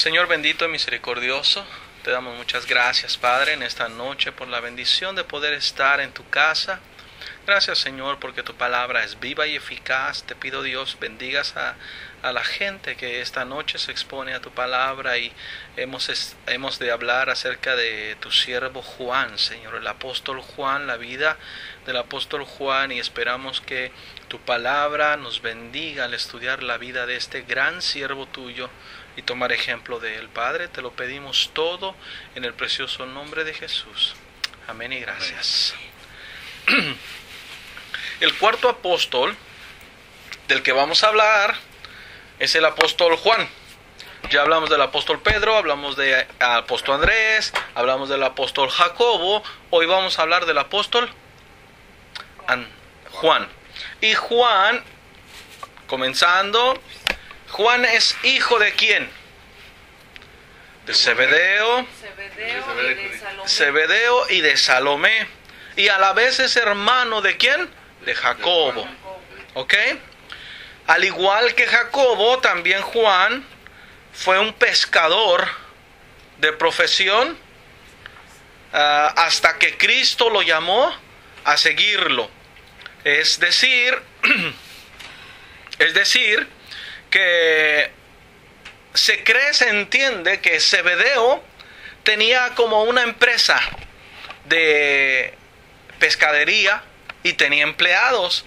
Señor bendito y misericordioso, te damos muchas gracias, Padre, en esta noche por la bendición de poder estar en tu casa. Gracias, Señor, porque tu palabra es viva y eficaz. Te pido, Dios, bendigas a la gente que esta noche se expone a tu palabra, y hemos de hablar acerca de tu siervo Juan, Señor, el apóstol Juan, la vida del apóstol Juan, y esperamos que tu palabra nos bendiga al estudiar la vida de este gran siervo tuyo y tomar ejemplo de él. Padre, te lo pedimos todo en el precioso nombre de Jesús. Amén y gracias. Amén. El cuarto apóstol del que vamos a hablar es el apóstol Juan. Ya hablamos del apóstol Pedro, hablamos del apóstol Andrés, hablamos del apóstol Jacobo. Hoy vamos a hablar del apóstol Juan. Y Juan, comenzando, Juan es hijo de ¿quién? De Zebedeo y de Salomé. Y a la vez es hermano de ¿quién? De Jacobo. ¿Ok? Al igual que Jacobo, también Juan fue un pescador de profesión hasta que Cristo lo llamó a seguirlo. Es decir que se entiende que Zebedeo tenía como una empresa de pescadería y tenía empleados,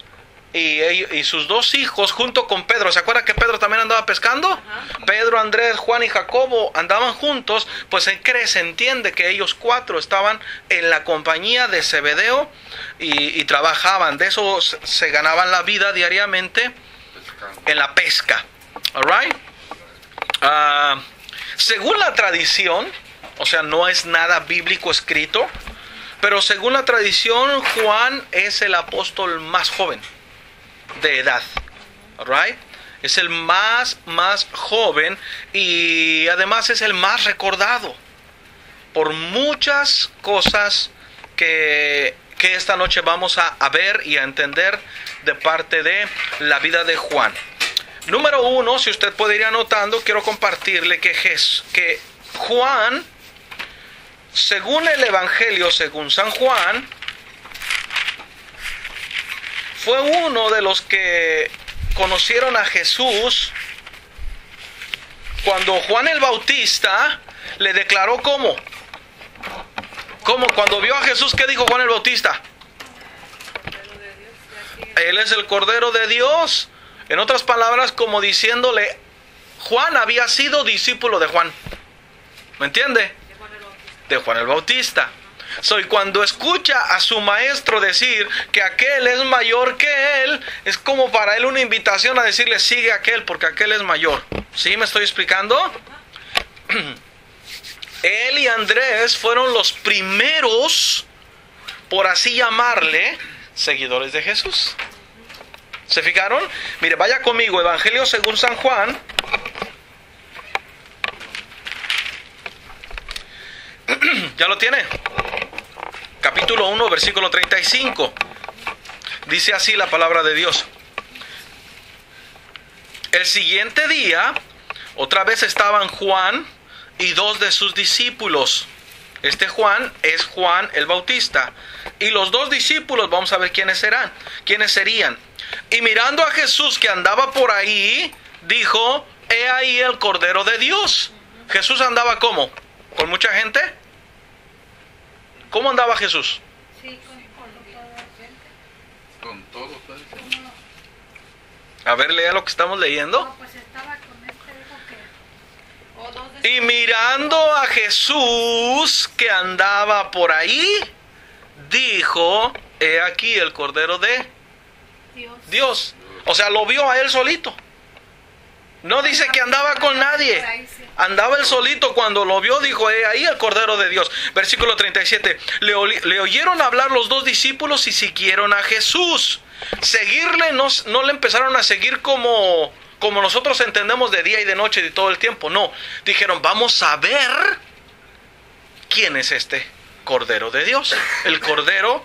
y sus dos hijos junto con Pedro. ¿Se acuerda que Pedro también andaba pescando? Ajá. Pedro, Andrés, Juan y Jacobo andaban juntos. Pues se entiende que ellos cuatro estaban en la compañía de Zebedeo y trabajaban. De eso se ganaban la vida diariamente en la pesca. Alright. Según la tradición, o sea, no es nada bíblico escrito, pero según la tradición, Juan es el apóstol más joven de edad. Right? Es el más joven, y además es el más recordado por muchas cosas que esta noche vamos a ver y a entender de parte de la vida de Juan. Número uno, si usted puede ir anotando, quiero compartirle que Juan, según el Evangelio, según San Juan, fue uno de los que conocieron a Jesús cuando Juan el Bautista le declaró ¿cómo? Cuando vio a Jesús, ¿qué dijo Juan el Bautista? Él es el Cordero de Dios. En otras palabras, como diciéndole, Juan había sido discípulo de Juan. ¿Me entiende? De Juan el Bautista. Y cuando escucha a su maestro decir que aquel es mayor que él, es como para él una invitación a decirle: sigue a aquel, porque aquel es mayor. ¿Sí me estoy explicando? Él y Andrés fueron los primeros, por así llamarle, seguidores de Jesús. ¿Se fijaron? Mire, vaya conmigo, Evangelio según San Juan. ¿Ya lo tiene? Capítulo 1, versículo 35. Dice así la palabra de Dios: el siguiente día, otra vez estaban Juan y dos de sus discípulos. Este Juan es Juan el Bautista. Y los dos discípulos, vamos a ver quiénes serían. Y mirando a Jesús que andaba por ahí, dijo: he ahí el Cordero de Dios. Jesús andaba ¿cómo? ¿Con mucha gente? ¿Cómo andaba Jesús? Sí, con todo. A ver, lea lo que estamos leyendo. No, pues estaba con dijo que... Y mirando a Jesús que andaba por ahí, dijo: he aquí el Cordero de Dios. O sea, lo vio a él solito. No dice que andaba con nadie. Andaba él solito. Cuando lo vio, dijo: he ahí el Cordero de Dios. Versículo 37. Le oyeron hablar los dos discípulos y siguieron a Jesús. Seguirle, no le empezaron a seguir como nosotros entendemos, de día y de noche, de todo el tiempo. No, dijeron: vamos a ver quién es este Cordero de Dios. El Cordero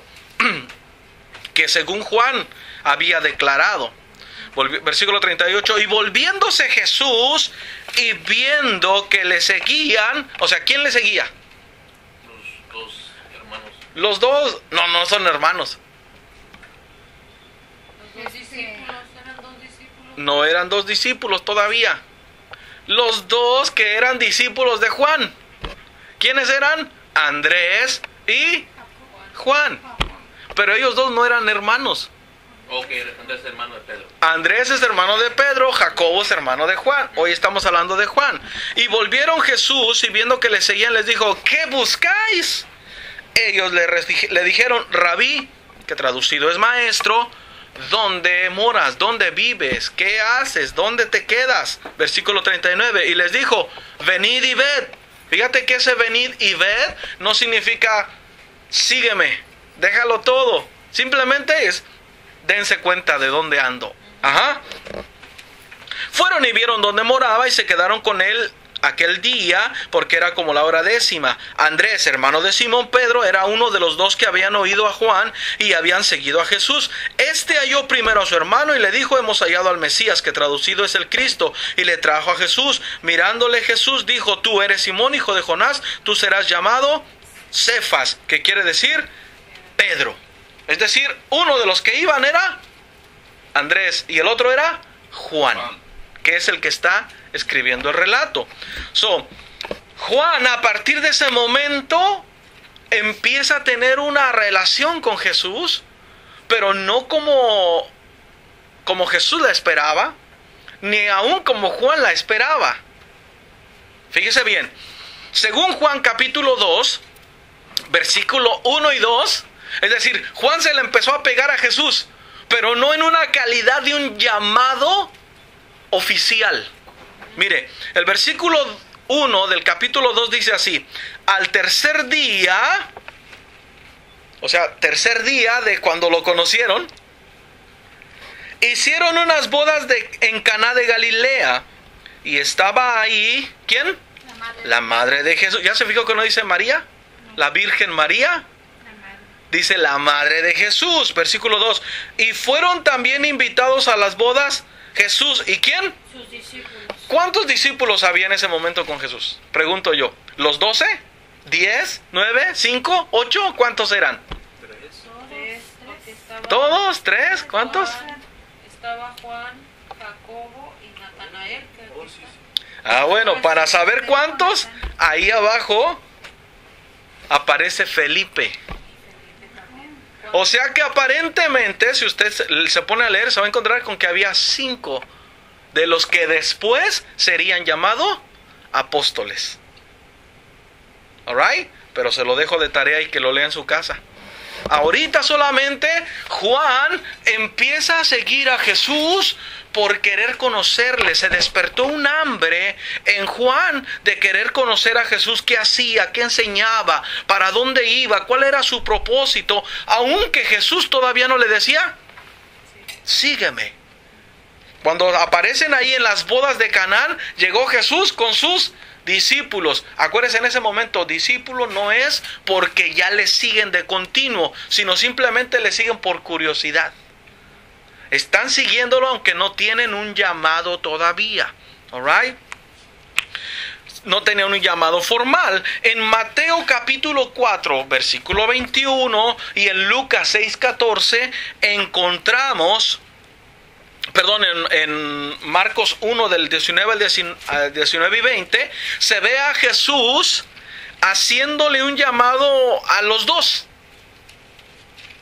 que según Juan había declarado. Versículo 38. Y volviéndose Jesús y viendo que le seguían, o sea, ¿quién le seguía? Los dos hermanos. Los dos, no son hermanos. Los discípulos, eran dos discípulos. No eran dos discípulos todavía. Los dos que eran discípulos de Juan. ¿Quiénes eran? Andrés y Juan. Pero ellos dos no eran hermanos. Ok, Andrés es hermano de Pedro. Andrés es hermano de Pedro, Jacobo es hermano de Juan. Hoy estamos hablando de Juan. Y volvieron Jesús y viendo que le seguían les dijo, ¿qué buscáis? Ellos le dijeron, Rabí, que traducido es maestro, ¿dónde moras? ¿Dónde vives? ¿Qué haces? ¿Dónde te quedas? Versículo 39. Y les dijo, venid y ved. Fíjate que ese venid y ved no significa sígueme, déjalo todo. Simplemente es dense cuenta de dónde ando. Ajá. Fueron y vieron dónde moraba y se quedaron con él aquel día, porque era como la hora 10. Andrés, hermano de Simón Pedro, era uno de los dos que habían oído a Juan y habían seguido a Jesús. Este halló primero a su hermano y le dijo, hemos hallado al Mesías, que traducido es el Cristo, y le trajo a Jesús. Mirándole Jesús dijo, tú eres Simón, hijo de Jonás, tú serás llamado Cefas, que quiere decir Pedro. Es decir, uno de los que iban era Andrés y el otro era Juan, que es el que está escribiendo el relato. Juan a partir de ese momento empieza a tener una relación con Jesús, pero no como Jesús la esperaba, ni aún como Juan la esperaba. Fíjese bien, según Juan capítulo 2, versículo 1 y 2, es decir, Juan se le empezó a pegar a Jesús, pero no en una calidad de un llamado oficial. Mire, el versículo 1 del capítulo 2 dice así, al tercer día, o sea, tercer día de cuando lo conocieron, hicieron unas bodas en Caná de Galilea, y estaba ahí, ¿quién? La madre de Jesús. ¿Ya se fijó que no dice María? La Virgen María. Dice la madre de Jesús, versículo 2. Y fueron también invitados a las bodas Jesús. ¿Y quién? Sus discípulos. ¿Cuántos discípulos había en ese momento con Jesús? Pregunto yo. ¿Los 12? ¿10? ¿9? ¿5? ¿8? ¿Cuántos eran? Tres. ¿Todos? ¿3? ¿Cuántos? Estaba Juan, Jacobo y Natanael. Bueno, para saber cuántos, ahí abajo aparece Felipe. O sea que aparentemente, si usted se pone a leer, se va a encontrar con que había 5 de los que después serían llamados apóstoles. Alright, pero se lo dejo de tarea y que lo lea en su casa. Ahorita solamente Juan empieza a seguir a Jesús por querer conocerle. Se despertó un hambre en Juan de querer conocer a Jesús, qué hacía, qué enseñaba, para dónde iba, cuál era su propósito, aunque Jesús todavía no le decía, sígueme. Cuando aparecen ahí en las bodas de Canaán, llegó Jesús con sus discípulos. Acuérdense, en ese momento, discípulo no es porque ya le siguen de continuo, sino simplemente le siguen por curiosidad. Están siguiéndolo aunque no tienen un llamado todavía. Alright. No tenían un llamado formal. En Mateo capítulo 4, versículo 21 y en Lucas 6:14 encontramos, en Marcos 1 del 19 al 19 y 20, se ve a Jesús haciéndole un llamado a los dos,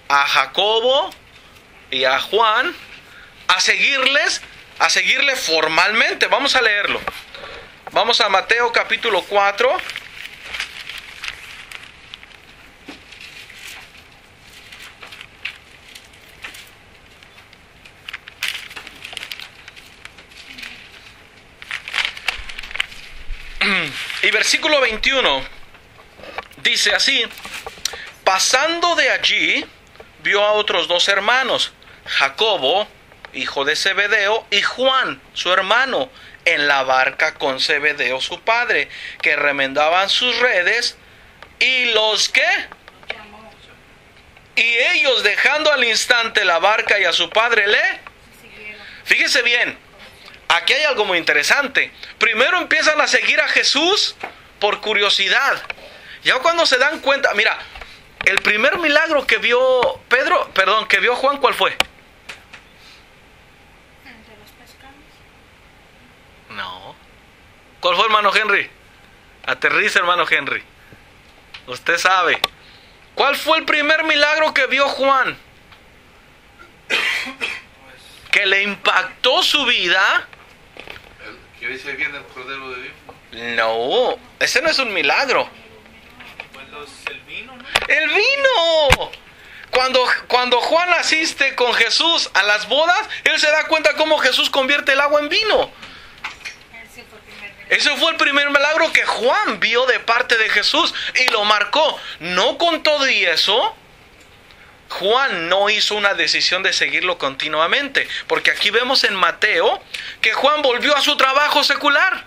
a Jacobo y a Juan, a seguirle formalmente. Vamos a leerlo. Vamos a Mateo capítulo 4. Y versículo 21 dice así: pasando de allí, vio a otros 2 hermanos, Jacobo, hijo de Zebedeo, y Juan, su hermano, en la barca con Zebedeo, su padre, que remendaban sus redes, y los que... Y ellos, dejando al instante la barca y a su padre, fíjese bien, aquí hay algo muy interesante. Primero empiezan a seguir a Jesús por curiosidad. Ya cuando se dan cuenta, mira, el primer milagro que vio que vio Juan, ¿cuál fue? Entre los pescados. No. ¿Cuál fue, hermano Henry? Aterriza, hermano Henry. Usted sabe. ¿Cuál fue el primer milagro que vio Juan? Que le impactó su vida. ¿Qué dice aquí en el Cordero de Dios? No, ese no es un milagro. Pues el vino, ¿no? ¡El vino! Cuando Juan asiste con Jesús a las bodas, él se da cuenta cómo Jesús convierte el agua en vino. Ese fue el primer milagro. Ese fue el primer milagro que Juan vio de parte de Jesús y lo marcó. No con todo y eso, Juan no hizo una decisión de seguirlo continuamente. Porque aquí vemos en Mateo que Juan volvió a su trabajo secular.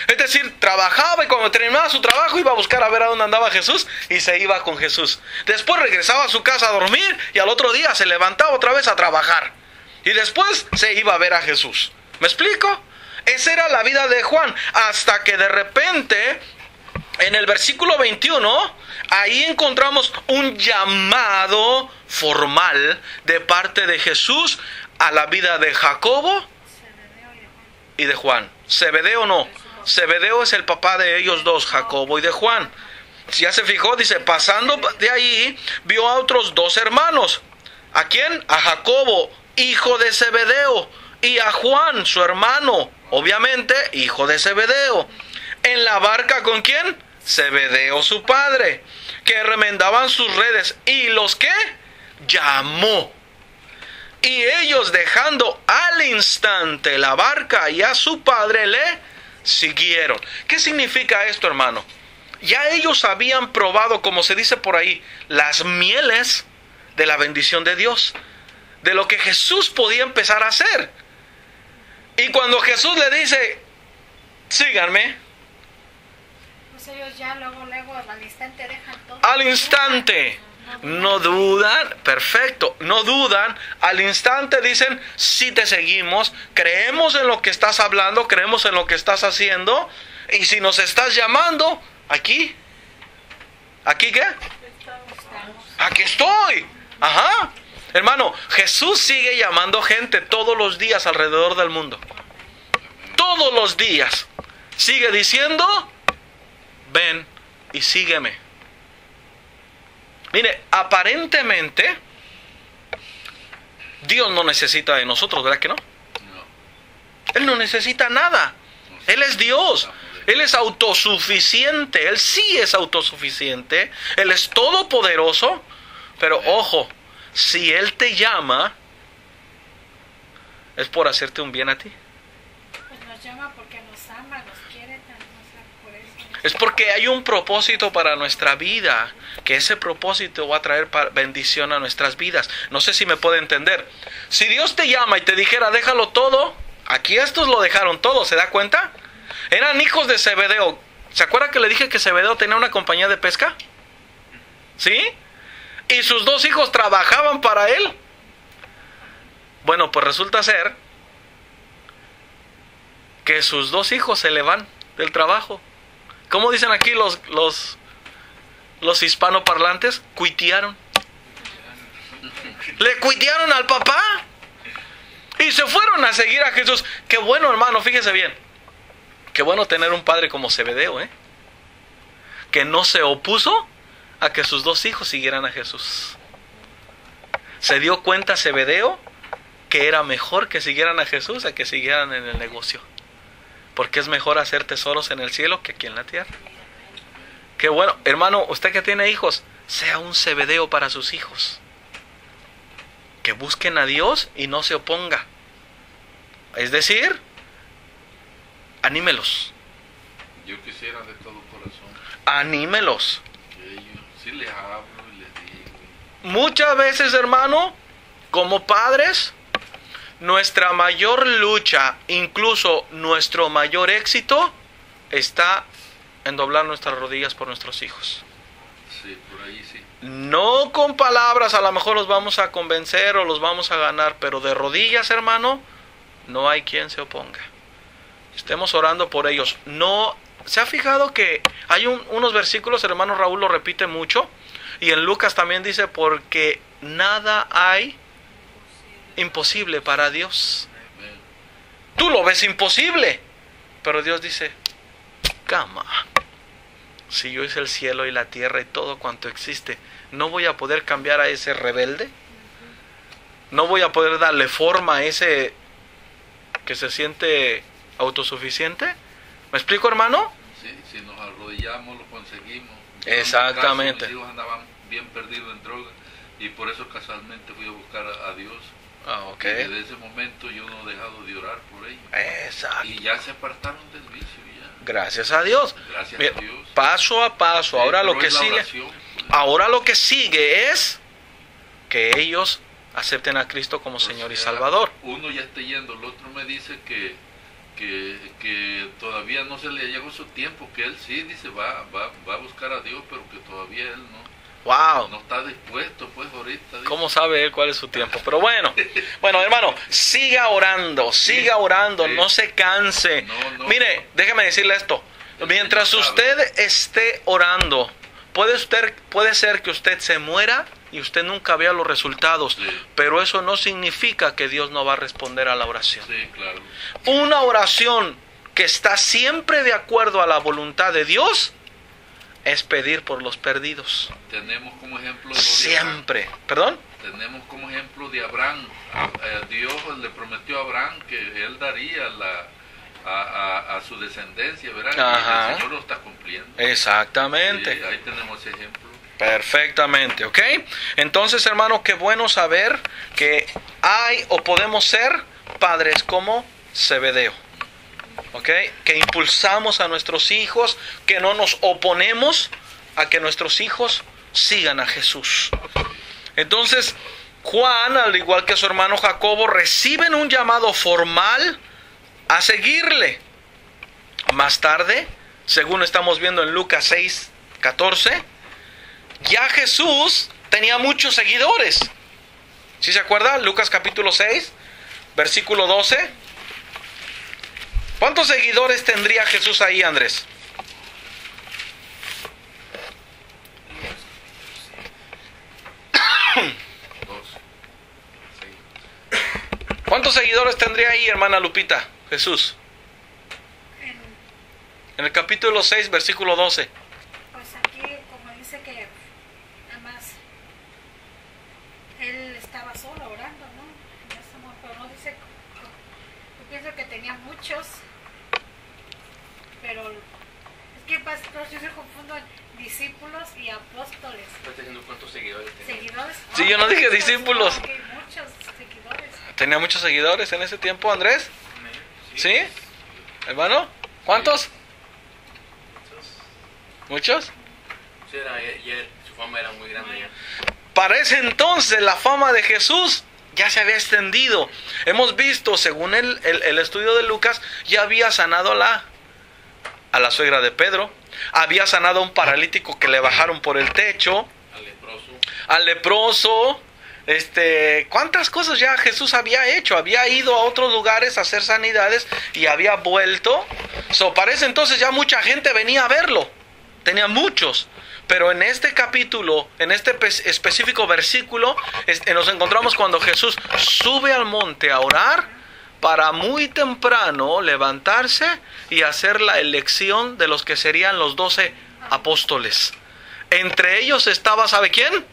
Es decir, trabajaba y cuando terminaba su trabajo iba a buscar a ver a dónde andaba Jesús y se iba con Jesús. Después regresaba a su casa a dormir y al otro día se levantaba otra vez a trabajar. Y después se iba a ver a Jesús. ¿Me explico? Esa era la vida de Juan. Hasta que de repente, en el versículo 21, ahí encontramos un llamado formal de parte de Jesús a la vida de Jacobo y de Juan. Zebedeo no. Zebedeo es el papá de ellos dos, Jacobo y de Juan. Si ya se fijó, dice, pasando de ahí, vio a otros dos hermanos. ¿A quién? A Jacobo, hijo de Zebedeo, y a Juan, su hermano, obviamente, hijo de Zebedeo. En la barca, ¿con quién? Zebedeo, su padre, que remendaban sus redes. ¿Y los qué? Llamó. Y ellos, dejando al instante la barca y a su padre, le siguieron. ¿Qué significa esto, hermano? Ya ellos habían probado, como se dice por ahí, las mieles de la bendición de Dios, de lo que Jesús podía empezar a hacer. Y cuando Jesús le dice, síganme, Pues ellos ya luego al instante dejan todo. al instante, no dudan, perfecto, no dudan, al instante dicen, sí te seguimos, creemos en lo que estás hablando, creemos en lo que estás haciendo, y si nos estás llamando, ¿aquí qué? Aquí estoy. Ajá. Hermano, Jesús sigue llamando gente todos los días alrededor del mundo. Todos los días. Sigue diciendo, ven y sígueme. Mire, aparentemente, Dios no necesita de nosotros, ¿verdad que no? Él no necesita nada. Él es Dios. Él es autosuficiente. Él sí es autosuficiente. Él es todopoderoso. Pero ojo, si Él te llama, es por hacerte un bien a ti. Pues nos llama porque nos ama, nos quiere, o sea, por eso. Es porque hay un propósito para nuestra vida, que ese propósito va a traer bendición a nuestras vidas. No sé si me puede entender. Si Dios te llama y te dijera, déjalo todo, aquí estos lo dejaron todo, ¿se da cuenta? Eran hijos de Zebedeo. ¿Se acuerda que le dije que Zebedeo tenía una compañía de pesca? ¿Sí? Y sus dos hijos trabajaban para él. Bueno, pues resulta ser que sus dos hijos se le van del trabajo. ¿Cómo dicen aquí los hispanoparlantes? Cuitearon. Le cuitearon al papá. Y se fueron a seguir a Jesús. Qué bueno, hermano, fíjese bien. Qué bueno tener un padre como Zebedeo, que no se opuso a que sus dos hijos siguieran a Jesús. Se dio cuenta Zebedeo que era mejor que siguieran a Jesús a que siguieran en el negocio. Porque es mejor hacer tesoros en el cielo que aquí en la tierra. Qué bueno, hermano, usted que tiene hijos, sea un Zebedeo para sus hijos. Que busquen a Dios y no se oponga. Es decir, anímelos. Yo quisiera de todo corazón Anímelos. que ellos, sí les hablo y les digo. Muchas veces, hermano, como padres, nuestra mayor lucha, incluso nuestro mayor éxito, está en doblar nuestras rodillas por nuestros hijos. Sí, por ahí sí. No con palabras, a lo mejor los vamos a convencer o los vamos a ganar, pero de rodillas, hermano, no hay quien se oponga. Estemos orando por ellos. No, ¿se ha fijado que hay unos versículos, el hermano Raúl lo repite mucho? Y en Lucas también dice, porque nada hay imposible para Dios. Tú lo ves imposible, pero Dios dice, cama, si yo hice el cielo y la tierra y todo cuanto existe, ¿no voy a poder cambiar a ese rebelde? ¿No voy a poder darle forma a ese que se siente autosuficiente? ¿Me explico, hermano? Sí, si nos arrodillamos lo conseguimos. Exactamente. Mis hijos andaban bien perdidos en drogas y por eso casualmente fui a buscar a Dios. Ah, ok. Y desde ese momento yo no he dejado de orar por ellos. Exacto. Y ya se apartaron del vicio. Ya. Gracias a Dios. Gracias Bien, a Dios. paso a paso. Sí, Ahora pero lo que es la sigue. oración. Ahora lo que sigue es que ellos acepten a Cristo como Señor y Salvador. Uno ya está yendo, el otro me dice que todavía no se le llegó su tiempo, que él sí dice va a buscar a Dios, pero que todavía él Wow. no está dispuesto, pues ahorita. Dice. ¿Cómo sabe él cuál es su tiempo? Pero bueno, hermano, siga orando, Sí. no se canse. No. Mire, déjeme decirle esto. Mientras Señor usted esté orando, puede ser que usted se muera y usted nunca vea los resultados, Sí. pero eso no significa que Dios no va a responder a la oración. Sí, claro. Una oración que está siempre de acuerdo a la voluntad de Dios es pedir por los perdidos. Tenemos como ejemplo lo de Siempre. ¿Perdón? Abraham. Tenemos como ejemplo de Abraham. Dios le prometió a Abraham que él daría a su descendencia, ¿verdad? Ajá. Y el Señor lo está cumpliendo. Exactamente. Sí, ahí tenemos ese ejemplo. Perfectamente, ¿ok? Entonces, hermano, qué bueno saber que hay o podemos ser padres como Zebedeo, ¿ok? Que impulsamos a nuestros hijos, que no nos oponemos a que nuestros hijos sigan a Jesús. Entonces, Juan, al igual que su hermano Jacobo, reciben un llamado formal a seguirle. Más tarde, según estamos viendo en Lucas 6:14, ya Jesús tenía muchos seguidores. ¿Sí se acuerda? Lucas capítulo 6, versículo 12. ¿Cuántos seguidores tendría Jesús ahí, Andrés? ¿Cuántos seguidores tendría ahí, hermana Lupita, Jesús? En el capítulo 6, versículo 12. Pues aquí, como dice que además él estaba solo orando, ¿no? En ese momento, pero no dice, yo pienso que tenía muchos, pero es que pastor, yo se confundo discípulos y apóstoles. Está diciendo cuántos seguidores tenía. ¿Seguidores? Sí, yo no dije muchos, discípulos. ok, muchos seguidores. ¿Tenía muchos seguidores en ese tiempo, Andrés? Amén. ¿Sí? ¿Hermano? ¿Cuántos? ¿Muchos? Sí, su fama era muy grande ya. Para ese entonces la fama de Jesús ya se había extendido. Hemos visto, según el estudio de Lucas, ya había sanado a la suegra de Pedro. Había sanado a un paralítico que le bajaron por el techo. Al leproso. ¿Cuántas cosas ya Jesús había hecho? Había ido a otros lugares a hacer sanidades y había vuelto. Para ese entonces ya mucha gente venía a verlo. Tenía muchos. Pero en este capítulo, en este específico versículo, nos encontramos cuando Jesús sube al monte a orar para muy temprano levantarse y hacer la elección de los que serían los 12 apóstoles. Entre ellos estaba, ¿sabe quién?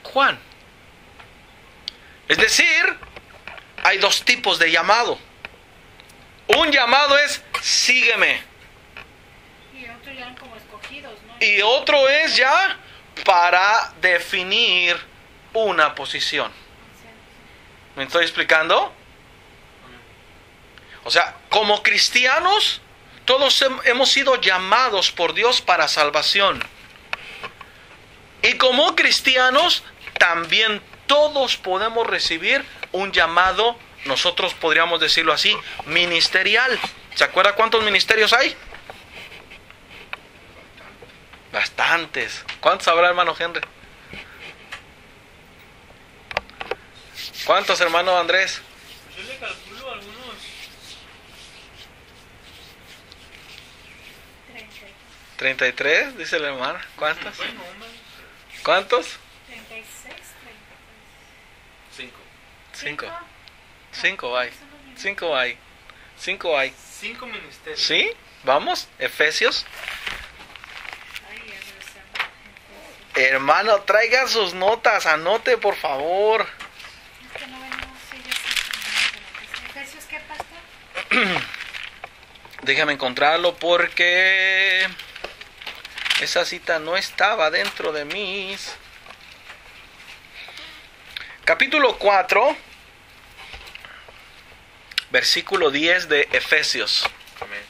Juan. Es decir, hay dos tipos de llamado. Un llamado es sígueme. Y otros ya eran como escogidos, ¿no? Y otro es ya para definir una posición. ¿Me estoy explicando? O sea, como cristianos, todos hemos sido llamados por Dios para salvación. Y como cristianos, también todos podemos recibir un llamado, nosotros podríamos decirlo así, ministerial. ¿Se acuerda cuántos ministerios hay? Bastantes. ¿Cuántos habrá, hermano Henry? ¿Cuántos, hermano Andrés? Yo le calculo algunos 33, dice la hermana. ¿Cuántos? Buen número. ¿Cuántos? 36, 5. 5. 5 hay. 5 hay. 5 hay. 5 ministerios. ¿Sí? Vamos, Efesios. Ay, ya no sé. Hermano, traiga sus notas, anote por favor. Es que no venimos, sí, yo sé. ¿Efesios qué, pastor? Déjame encontrarlo porque esa cita no estaba dentro de mis... Capítulo 4, versículo 10 de Efesios. Amén.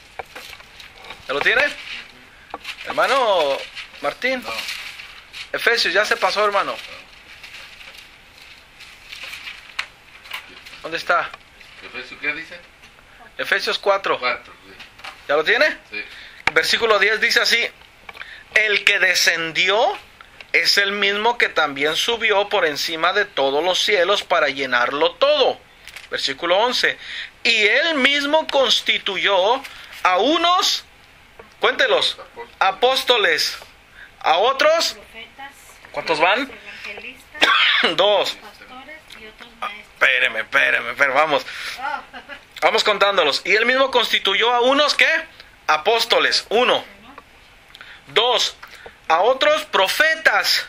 ¿Ya lo tiene? Hermano Martín. No. Efesios, ya se pasó, hermano. ¿Dónde está? ¿Efesios qué dice? Efesios 4. 4. Sí. ¿Ya lo tiene? Sí. Versículo 10 dice así: el que descendió es el mismo que también subió por encima de todos los cielos para llenarlo todo. Versículo 11. Y él mismo constituyó a unos, cuéntelos, apóstoles, a otros, Profetas. ¿cuántos van? Evangelistas. 2. Pastores y otros maestros. Espéreme, vamos. Oh, Vamos contándolos. Y él mismo constituyó a unos, ¿qué? Apóstoles, 1. 2. A otros profetas.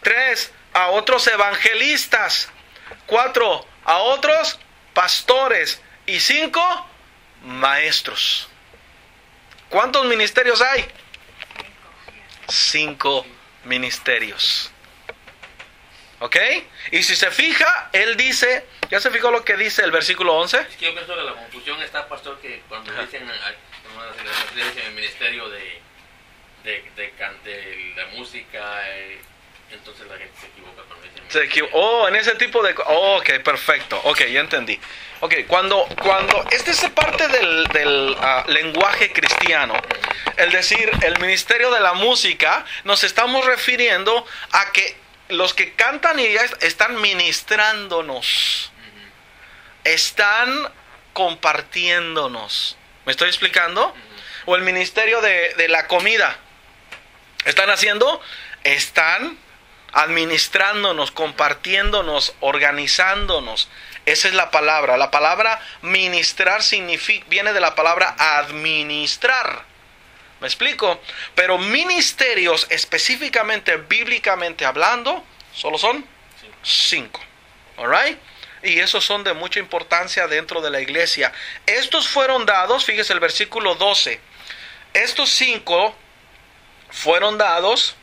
3. A otros evangelistas. 4. A otros pastores. Y 5. Maestros. ¿Cuántos ministerios hay? 5 ministerios. ¿Ok? Y si se fija, él dice, ¿ya se fijó lo que dice el versículo 11? Es que yo pienso que la confusión está, pastor, que cuando dicen el ministerio de la música, entonces la gente se equivoca cuando dicen En ese tipo de... ok, perfecto. Ok, ya entendí. Ok, cuando esta es parte del lenguaje cristiano, el decir el ministerio de la música, nos estamos refiriendo a que los que cantan y ya están ministrándonos, están compartiéndonos. ¿Me estoy explicando? O el ministerio de la comida. ¿Están haciendo? Están administrándonos, compartiéndonos, organizándonos. Esa es la palabra. La palabra ministrar viene de la palabra administrar. ¿Me explico? Pero ministerios, específicamente, bíblicamente hablando, solo son 5. ¿Alright? Y esos son de mucha importancia dentro de la iglesia. Estos fueron dados, fíjese el versículo 12. Estos 5 fueron dados,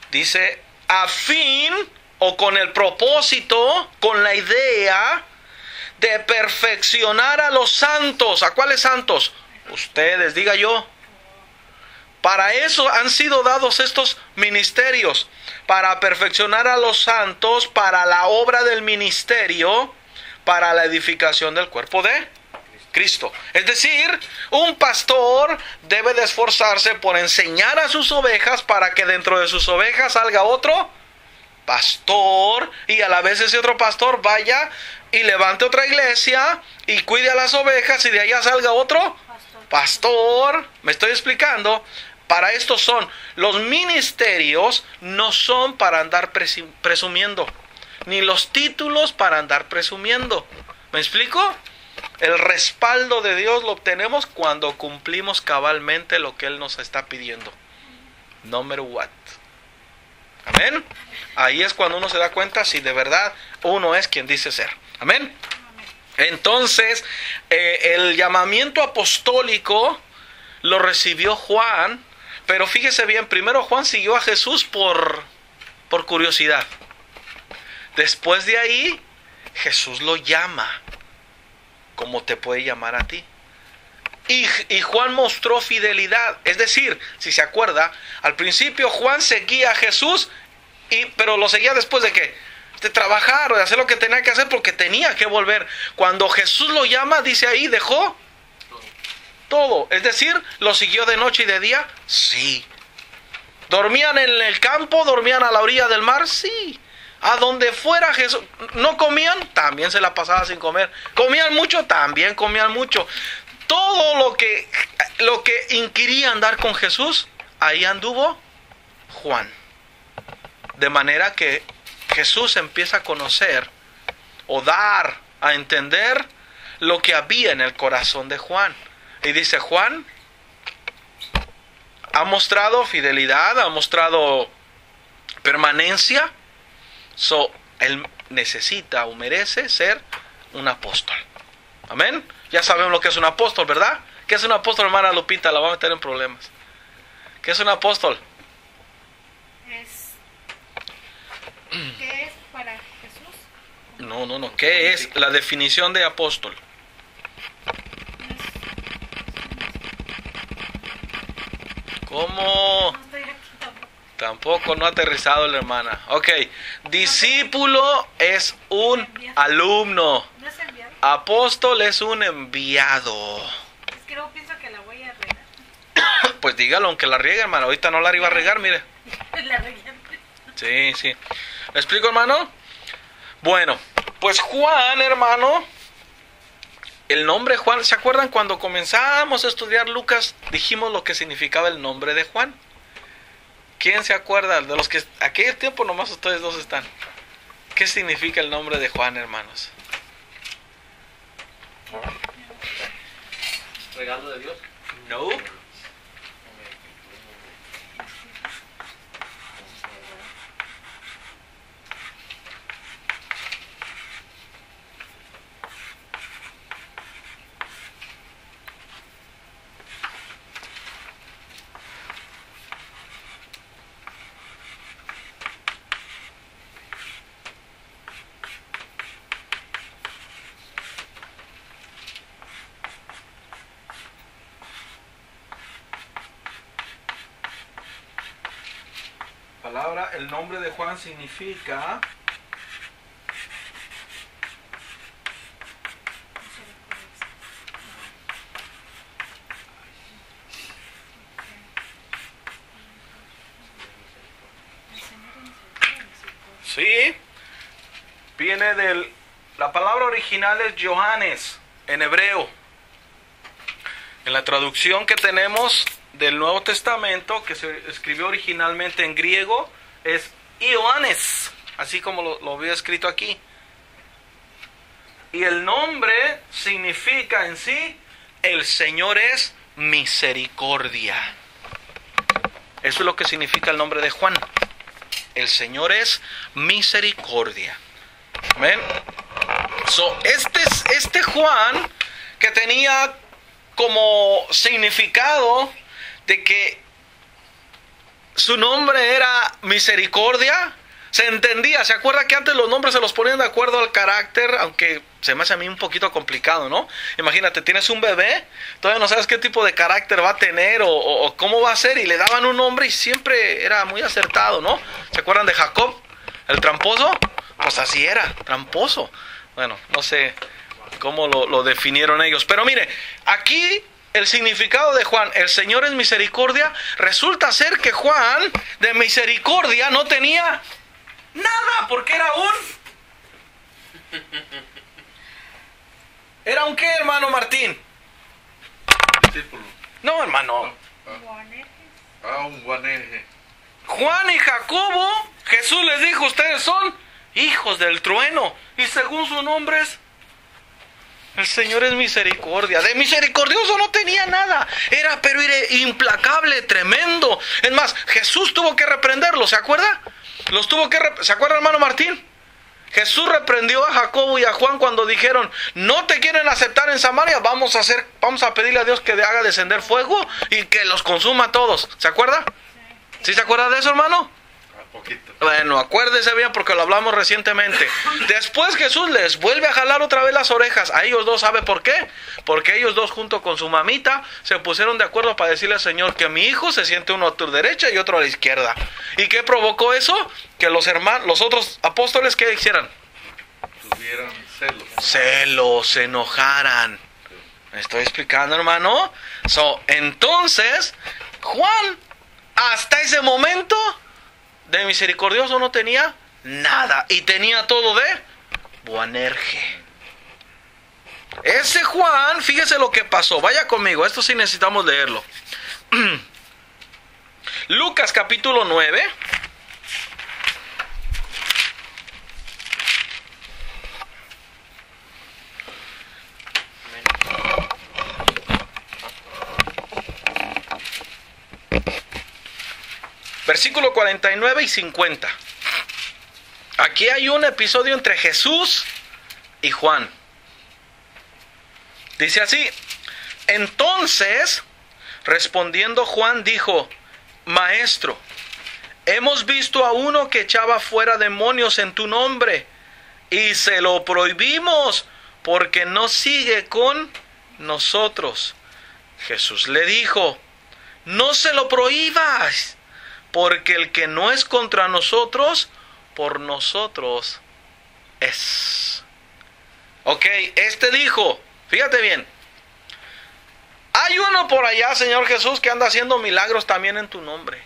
dice, a fin o con el propósito, con la idea de perfeccionar a los santos. ¿A cuáles santos? Ustedes, diga yo. Para eso han sido dados estos ministerios, para perfeccionar a los santos, para la obra del ministerio, para la edificación del cuerpo de Cristo. Es decir, un pastor debe de esforzarse por enseñar a sus ovejas para que dentro de sus ovejas salga otro pastor, y a la vez ese otro pastor vaya y levante otra iglesia y cuide a las ovejas, y de allá salga otro pastor. ¿Me estoy explicando? Para esto son los ministerios, no son para andar presumiendo, ni los títulos para andar presumiendo. ¿Me explico? El respaldo de Dios lo obtenemos cuando cumplimos cabalmente lo que Él nos está pidiendo. No matter what. Amén. Ahí es cuando uno se da cuenta si de verdad uno es quien dice ser. Amén. Entonces, el llamamiento apostólico lo recibió Juan, pero fíjese bien, primero Juan siguió a Jesús por curiosidad. Después de ahí, Jesús lo llama, como te puede llamar a ti. Y Juan mostró fidelidad. Es decir, si se acuerda, al principio Juan seguía a Jesús, pero lo seguía después de ¿qué? De trabajar o de hacer lo que tenía que hacer, porque tenía que volver. Cuando Jesús lo llama, dice ahí, dejó todo. Es decir, lo siguió de noche y de día, sí. ¿Dormían en el campo? ¿Dormían a la orilla del mar? Sí. A donde fuera Jesús. ¿No comían? También se la pasaba sin comer. ¿Comían mucho? También comían mucho. todo lo que inquiría andar con Jesús, ahí anduvo Juan. De manera que Jesús empieza a conocer o dar a entender lo que había en el corazón de Juan. Y dice, Juan ha mostrado fidelidad, ha mostrado permanencia, él necesita o merece ser un apóstol. Amén. Ya sabemos lo que es un apóstol, ¿verdad? ¿Qué es un apóstol, hermana Lupita? La va a meter en problemas. ¿Qué es un apóstol? ¿Qué es para Jesús? No. ¿Qué es la definición de apóstol? ¿Cómo? No estoy aquí tampoco. Tampoco, no ha aterrizado la hermana. Ok, discípulo es un alumno. ¿No es enviado? Apóstol es un enviado. Es que luego pienso que la voy a regar. Pues dígalo, aunque la riegue, hermano. Ahorita no la iba a regar, mire. La regué. Sí. ¿Me explico, hermano? Bueno, pues Juan, hermano, el nombre Juan, ¿se acuerdan cuando comenzamos a estudiar Lucas? Dijimos lo que significaba el nombre de Juan. ¿Quién se acuerda? De los que aquel tiempo nomás ustedes dos están. ¿Qué significa el nombre de Juan, hermanos? ¿Regalo de Dios? No. El nombre de Juan significa sí, viene de la palabra original es Johannes en hebreo. En la traducción que tenemos del Nuevo Testamento, que se escribió originalmente en griego, es Ioannes, así como lo había escrito aquí. Y el nombre significa en sí, el Señor es misericordia. Eso es lo que significa el nombre de Juan. El Señor es misericordia. ¿Ven? Este Juan, que tenía como significado de que su nombre era misericordia, se entendía. ¿Se acuerda que antes los nombres se los ponían de acuerdo al carácter? Aunque se me hace a mí un poquito complicado, ¿no? Imagínate, tienes un bebé, todavía no sabes qué tipo de carácter va a tener o cómo va a ser, y le daban un nombre y siempre era muy acertado, ¿no? ¿Se acuerdan de Jacob, el tramposo? Pues así era, tramposo. Bueno, no sé cómo lo definieron ellos, pero mire, aquí el significado de Juan, el Señor es misericordia, resulta ser que Juan de misericordia no tenía nada, porque era un qué, hermano Martín. Discípulo. No, hermano. Un guaneje. Juan y Jacobo, Jesús les dijo, ustedes son hijos del trueno, y según su nombre es el Señor es misericordia. De misericordioso no tenía nada. Pero era implacable, tremendo. Es más, Jesús tuvo que reprenderlo, ¿se acuerda? ¿Se acuerda, hermano Martín? Jesús reprendió a Jacobo y a Juan cuando dijeron, no te quieren aceptar en Samaria, vamos a pedirle a Dios que haga descender fuego y que los consuma a todos. ¿Se acuerda? ¿Sí se acuerda de eso, hermano? Poquito. Bueno, acuérdese bien porque lo hablamos recientemente. Después Jesús les vuelve a jalar otra vez las orejas a ellos dos. ¿Sabe por qué? Porque ellos dos junto con su mamita se pusieron de acuerdo para decirle al Señor que mi hijo se siente uno a tu derecha y otro a la izquierda. ¿Y qué provocó eso? Que los otros apóstoles, ¿qué hicieran? Tuvieran celos. Celos, se enojaran. ¿Me estoy explicando, hermano? Entonces, Juan, hasta ese momento, de misericordioso no tenía nada, y tenía todo de Boanerge. Ese Juan, fíjese lo que pasó. Vaya conmigo, esto sí necesitamos leerlo. Lucas capítulo 9. Versículo 49 y 50. Aquí hay un episodio entre Jesús y Juan. Dice así: entonces, respondiendo Juan, dijo: Maestro, hemos visto a uno que echaba fuera demonios en tu nombre, y se lo prohibimos, porque no sigue con nosotros. Jesús le dijo: no se lo prohíbas, porque el que no es contra nosotros, por nosotros es. Ok, este dijo, fíjate bien, hay uno por allá, Señor Jesús, que anda haciendo milagros también en tu nombre.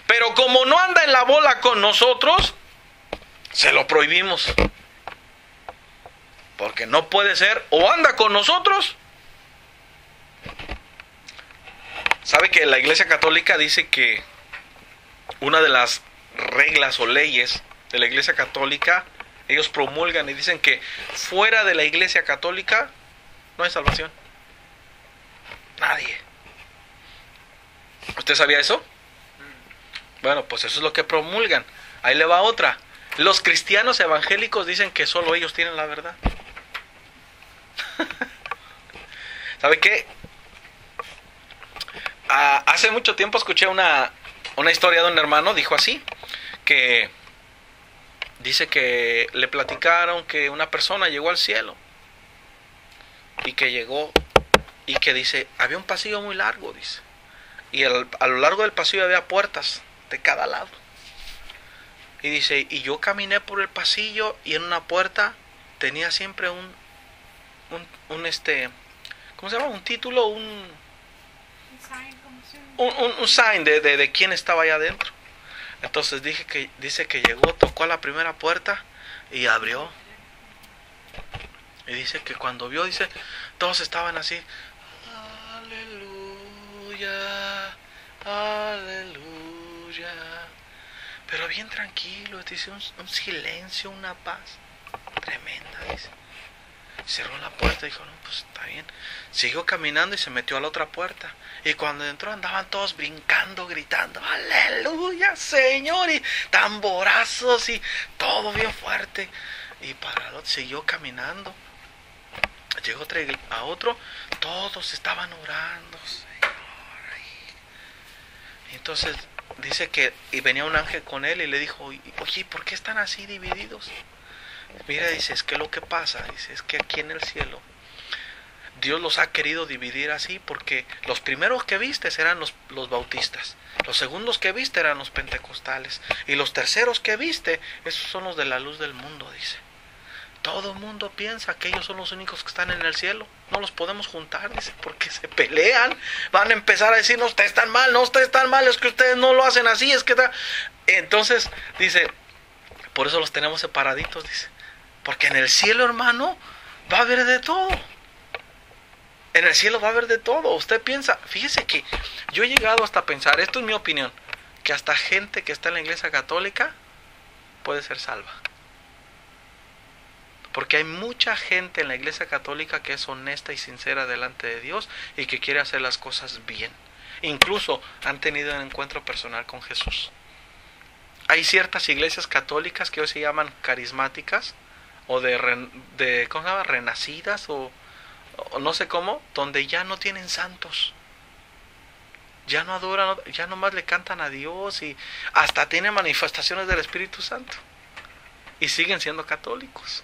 Pero como no anda en la bola con nosotros, se lo prohibimos. Porque no puede ser, o anda con nosotros. ¿Sabe que la Iglesia Católica dice que una de las reglas o leyes de la Iglesia Católica, ellos promulgan y dicen que fuera de la Iglesia Católica no hay salvación? Nadie. ¿Usted sabía eso? Bueno, pues eso es lo que promulgan. Ahí le va otra. Los cristianos evangélicos dicen que solo ellos tienen la verdad. ¿Sabe qué? Hace mucho tiempo escuché una historia de un hermano, dijo así, que dice que le platicaron que una persona llegó al cielo y que llegó y que dice, había un pasillo muy largo, dice, y a lo largo del pasillo había puertas de cada lado, y dice, y yo caminé por el pasillo y en una puerta tenía siempre un ¿cómo se llama? Un título, un sign de quién estaba allá adentro. Entonces dice que llegó, tocó a la primera puerta y abrió. Y dice que cuando vio, dice, todos estaban así, aleluya, aleluya, pero bien tranquilo, dice, un silencio, una paz tremenda, dice. Cerró la puerta y dijo, no, pues está bien. Siguió caminando y se metió a la otra puerta. Y cuando entró andaban todos brincando, gritando, aleluya, Señor, y tamborazos y todo bien fuerte. Y para el otro siguió caminando. Llegó a otro, todos estaban orando, Señor. Y entonces dice que y venía un ángel con él y le dijo, oye, ¿por qué están así divididos? Mira, dice, es que lo que pasa, dice, es que aquí en el cielo Dios los ha querido dividir así porque los primeros que viste eran los bautistas, los segundos que viste eran los pentecostales y los terceros que viste, esos son los de la luz del mundo, dice. Todo el mundo piensa que ellos son los únicos que están en el cielo, no los podemos juntar, dice, porque se pelean, van a empezar a decir, no, ustedes están mal, no, ustedes están mal, es que ustedes no lo hacen así, es que entonces, dice, por eso los tenemos separaditos, dice. Porque en el cielo, hermano, va a haber de todo. En el cielo va a haber de todo. Usted piensa, fíjese que yo he llegado hasta pensar, esto es mi opinión, que hasta gente que está en la Iglesia Católica puede ser salva. Porque hay mucha gente en la Iglesia Católica que es honesta y sincera delante de Dios y que quiere hacer las cosas bien. Incluso han tenido un encuentro personal con Jesús. Hay ciertas iglesias católicas que hoy se llaman carismáticas, o de ¿cómo se llama? Renacidas o no sé cómo, donde ya no tienen santos, ya no adoran, ya nomás le cantan a Dios y hasta tienen manifestaciones del Espíritu Santo y siguen siendo católicos.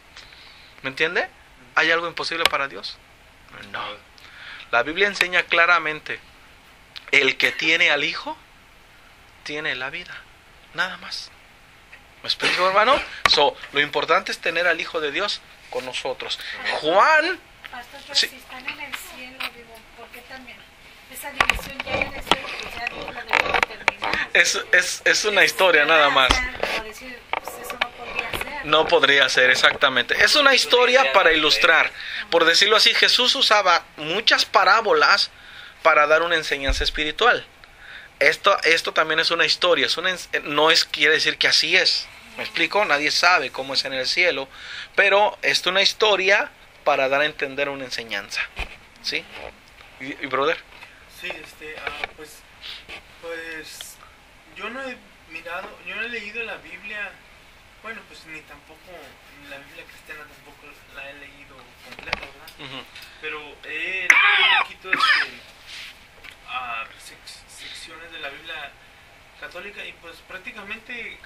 ¿Me entiende? ¿Hay algo imposible para Dios? No. La Biblia enseña claramente, el que tiene al Hijo tiene la vida, nada más. ¿Me explico, hermano? Lo importante es tener al Hijo de Dios con nosotros. Juan... Pastor, pero sí. si están en el cielo, digo, ¿por qué también? Esa división ya debe ser, pues ya Dios la debe terminar. Es una historia nada más. Por decir, pues eso no podría ser. No podría ser, exactamente. Es una historia para ilustrar. Por decirlo así, Jesús usaba muchas parábolas para dar una enseñanza espiritual. Esto también es una historia. No quiere decir que así es. ¿Me explico? Nadie sabe cómo es en el cielo. Pero es una historia para dar a entender una enseñanza. ¿Sí? ¿Y brother? Sí, pues yo no he leído la Biblia, bueno, pues ni tampoco la Biblia cristiana tampoco la he leído completa, ¿verdad? Uh-huh. Pero he leído un poquito secciones de la Biblia católica y pues prácticamente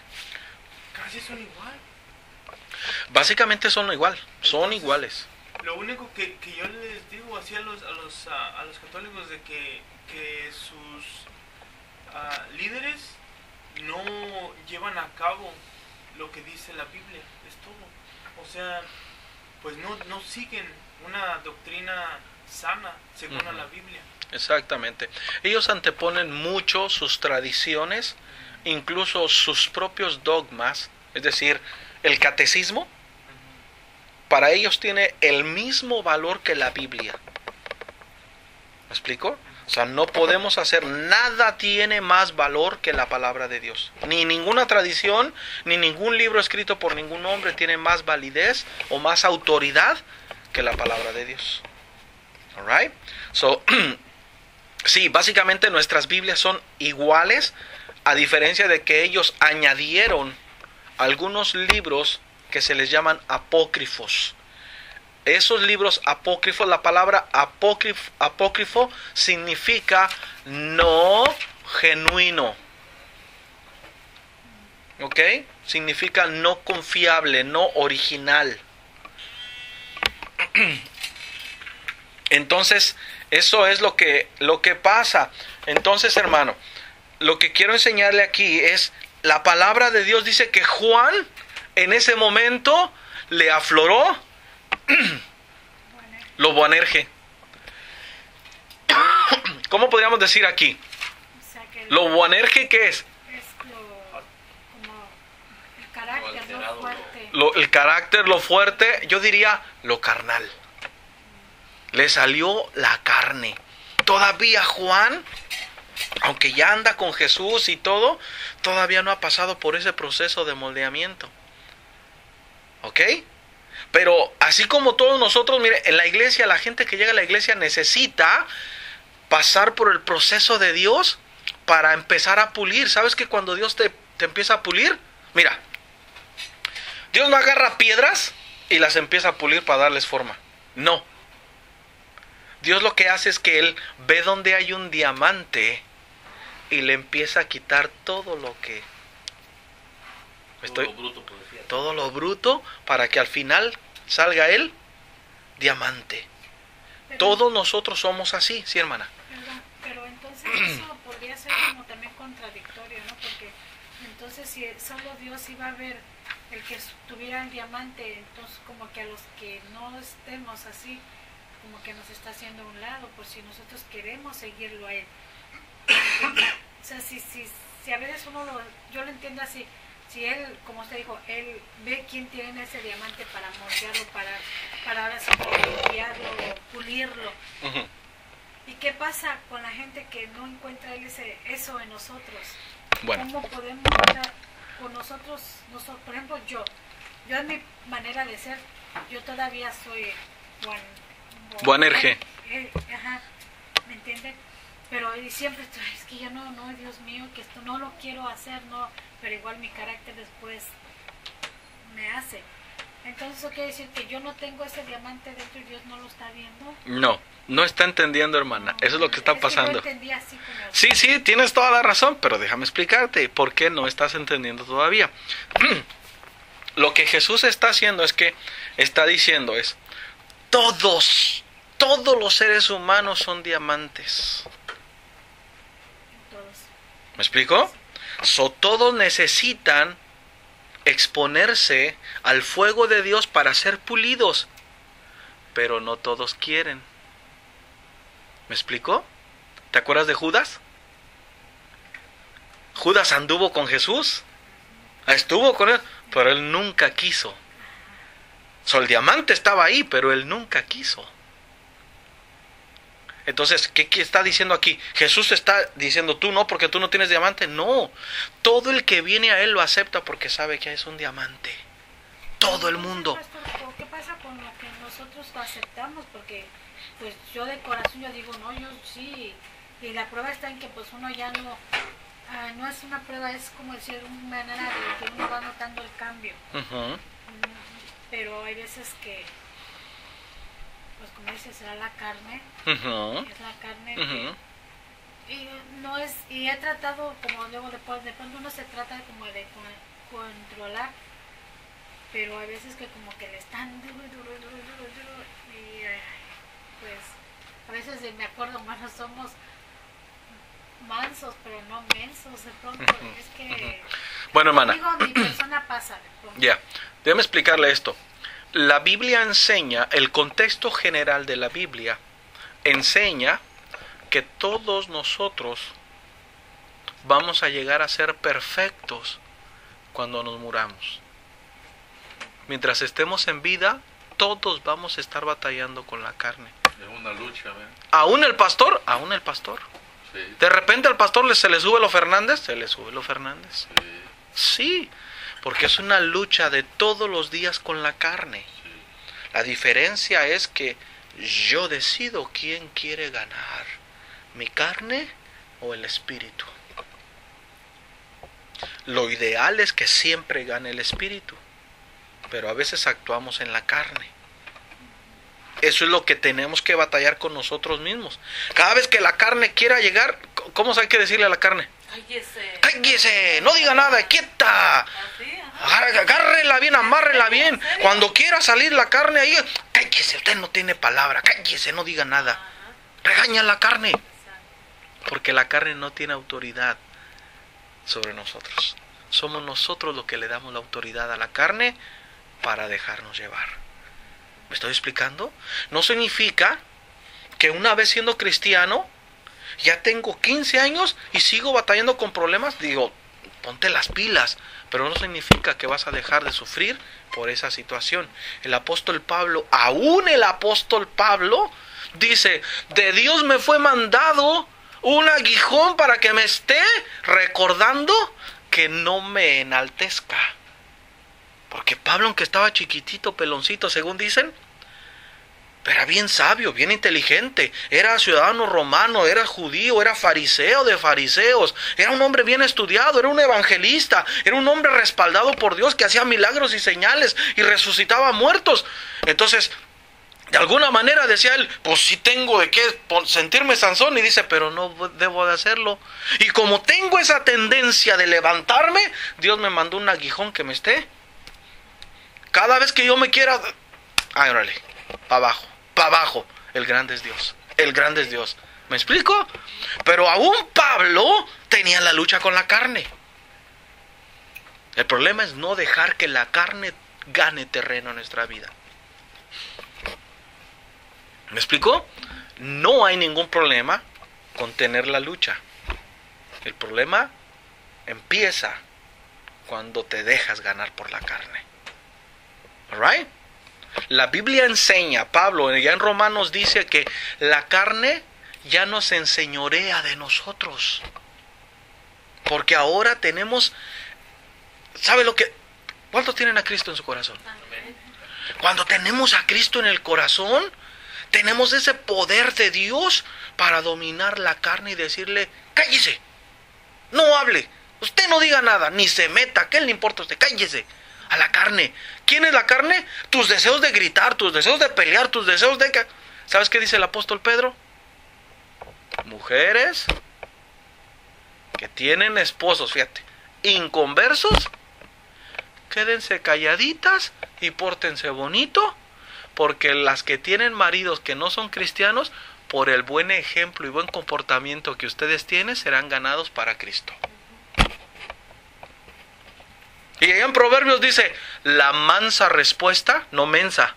casi son igual. Básicamente son igual, son iguales. Lo único que yo les digo así a los católicos de que sus líderes no llevan a cabo lo que dice la Biblia, es todo. O sea, pues no siguen una doctrina sana según a la Biblia. Exactamente. Ellos anteponen mucho sus tradiciones, incluso sus propios dogmas, es decir, el catecismo. Para ellos tiene el mismo valor que la Biblia. ¿Me explico? O sea, no podemos hacer, nada tiene más valor que la palabra de Dios. Ni ninguna tradición, ni ningún libro escrito por ningún hombre tiene más validez o más autoridad que la palabra de Dios. Alright? So, sí, básicamente nuestras Biblias son iguales, a diferencia de que ellos añadieron algunos libros que se les llaman apócrifos. Esos libros apócrifos, la palabra apócrifo significa no genuino. ¿Ok? Significa no confiable, no original. Entonces, eso es lo que pasa. Entonces, hermano, lo que quiero enseñarle aquí es, la palabra de Dios dice que Juan en ese momento le afloró lo Boanerge. ¿Cómo podríamos decir aquí? O sea, que Lo Boanerge, ¿qué es? es como el carácter, lo fuerte. El carácter, lo fuerte, yo diría lo carnal. Le salió la carne. Todavía Juan, aunque ya anda con Jesús y todo, todavía no ha pasado por ese proceso de moldeamiento. ¿Ok? Pero así como todos nosotros, mire, en la iglesia, la gente que llega a la iglesia necesita pasar por el proceso de Dios para empezar a pulir. ¿Sabes que cuando Dios te empieza a pulir? Mira, Dios no agarra piedras y las empieza a pulir para darles forma. No. Dios lo que hace es que Él ve donde hay un diamante y le empieza a quitar todo lo que... todo lo bruto para que al final salga el diamante. Todos nosotros somos así, ¿sí, hermana? Pero entonces eso podría ser como también contradictorio, ¿no? Porque entonces si solo Dios iba a ver el que tuviera el diamante, entonces como que a los que no estemos así, como que nos está haciendo a un lado, por si nosotros queremos seguirlo a Él. O sea, si a veces yo lo entiendo así, si Él, como usted dijo, Él ve quién tiene ese diamante para moldearlo, para ahora sí limpiarlo, pulirlo. Uh-huh. ¿Y qué pasa con la gente que no encuentra Él eso en nosotros? Bueno. ¿Cómo podemos con nosotros, por ejemplo, yo en mi manera de ser, yo todavía soy Boanerge. Ajá, ¿me entienden? Pero siempre estoy, es que yo no, Dios mío, que esto no lo quiero hacer, no, pero igual mi carácter después me hace. Entonces eso quiere decir que yo no tengo ese diamante dentro y Dios no lo está viendo. No está entendiendo, hermana. Eso es lo que está pasando. Que yo entendí así como... Sí, tienes toda la razón, pero déjame explicarte por qué no estás entendiendo todavía. Lo que Jesús está haciendo es que está diciendo es, todos los seres humanos son diamantes. Todos. ¿Me explico? Todos necesitan exponerse al fuego de Dios para ser pulidos, pero no todos quieren. ¿Me explico? ¿Te acuerdas de Judas? Judas anduvo con Jesús, estuvo con él, pero él nunca quiso. El diamante estaba ahí, pero él nunca quiso. Entonces, ¿qué está diciendo aquí? Jesús está diciendo, tú no, porque tú no tienes diamante. No, todo el que viene a él lo acepta porque sabe que es un diamante. Todo el mundo. Pastor, ¿qué pasa con lo que nosotros lo aceptamos? Porque pues yo de corazón yo digo, no, yo sí. Y la prueba está en que pues uno ya no, no es una prueba, es como decir una manera de que uno va notando el cambio. Uh-huh. Pero hay veces que, pues como dices, será la carne. Uh-huh. Es la carne. Uh-huh. Y no es, y he tratado, como luego de pronto uno se trata como de controlar, pero hay veces que como que le están duro, y pues a veces me acuerdo, hermanos, somos mansos, pero no mensos, de pronto es que... Bueno, hermana. Digo, mi persona pasa de pronto. Ya, déjame explicarle esto. La Biblia enseña, el contexto general de la Biblia enseña que todos nosotros vamos a llegar a ser perfectos cuando nos muramos. Mientras estemos en vida, todos vamos a estar batallando con la carne. Es una lucha, ¿ven? Aún el pastor. Sí. De repente al pastor se le sube lo Fernández, se le sube lo Fernández. Sí. Sí, porque es una lucha de todos los días con la carne. Sí. La diferencia es que yo decido quién quiere ganar, mi carne o el espíritu. Lo ideal es que siempre gane el espíritu, pero a veces actuamos en la carne. Eso es lo que tenemos que batallar con nosotros mismos. Cada vez que la carne quiera llegar, ¿cómo hay que decirle a la carne? Cállese. ¡Cállese! No diga nada, quieta. Así, ajá. Agárrela bien, amárrela bien. Cuando quiera salir la carne ahí, cállese, usted no tiene palabra, cállese, no diga nada. Ajá. Regaña a la carne, Exacto. porque la carne no tiene autoridad sobre nosotros. Somos nosotros los que le damos la autoridad a la carne para dejarnos llevar. ¿Me estoy explicando? No significa que una vez siendo cristiano, ya tengo 15 años y sigo batallando con problemas. Digo, ponte las pilas, pero no significa que vas a dejar de sufrir por esa situación. El apóstol Pablo, aún el apóstol Pablo, dice, de Dios me fue mandado un aguijón para que me esté recordando que no me enaltezca. Porque Pablo, aunque estaba chiquitito, peloncito, según dicen, era bien sabio, bien inteligente, era ciudadano romano, era judío, era fariseo de fariseos, era un hombre bien estudiado, era un evangelista, era un hombre respaldado por Dios que hacía milagros y señales y resucitaba muertos. Entonces, de alguna manera decía él, pues sí tengo de qué sentirme Sansón, y dice, pero no debo de hacerlo. Y como tengo esa tendencia de levantarme, Dios me mandó un aguijón que me esté. Cada vez que yo me quiera, órale, para abajo, el grande es Dios, el grande es Dios. ¿Me explico? Pero aún Pablo tenía la lucha con la carne. El problema es no dejar que la carne gane terreno en nuestra vida. ¿Me explico? No hay ningún problema con tener la lucha. El problema empieza cuando te dejas ganar por la carne. Alright? La Biblia enseña, Pablo ya en Romanos dice que la carne ya no se enseñorea de nosotros. Porque ahora tenemos, ¿sabe lo que? ¿Cuántos tienen a Cristo en su corazón? Cuando tenemos a Cristo en el corazón, tenemos ese poder de Dios para dominar la carne y decirle, cállese, no hable, usted no diga nada, ni se meta, ¿qué le importa a usted? Cállese. A la carne. ¿Quién es la carne? Tus deseos de gritar, tus deseos de pelear, tus deseos de... ¿Sabes qué dice el apóstol Pedro? Mujeres que tienen esposos, fíjate, inconversos, quédense calladitas y pórtense bonito, porque las que tienen maridos que no son cristianos, por el buen ejemplo y buen comportamiento que ustedes tienen, serán ganados para Cristo. Y ahí en Proverbios dice, la mansa respuesta, no mensa,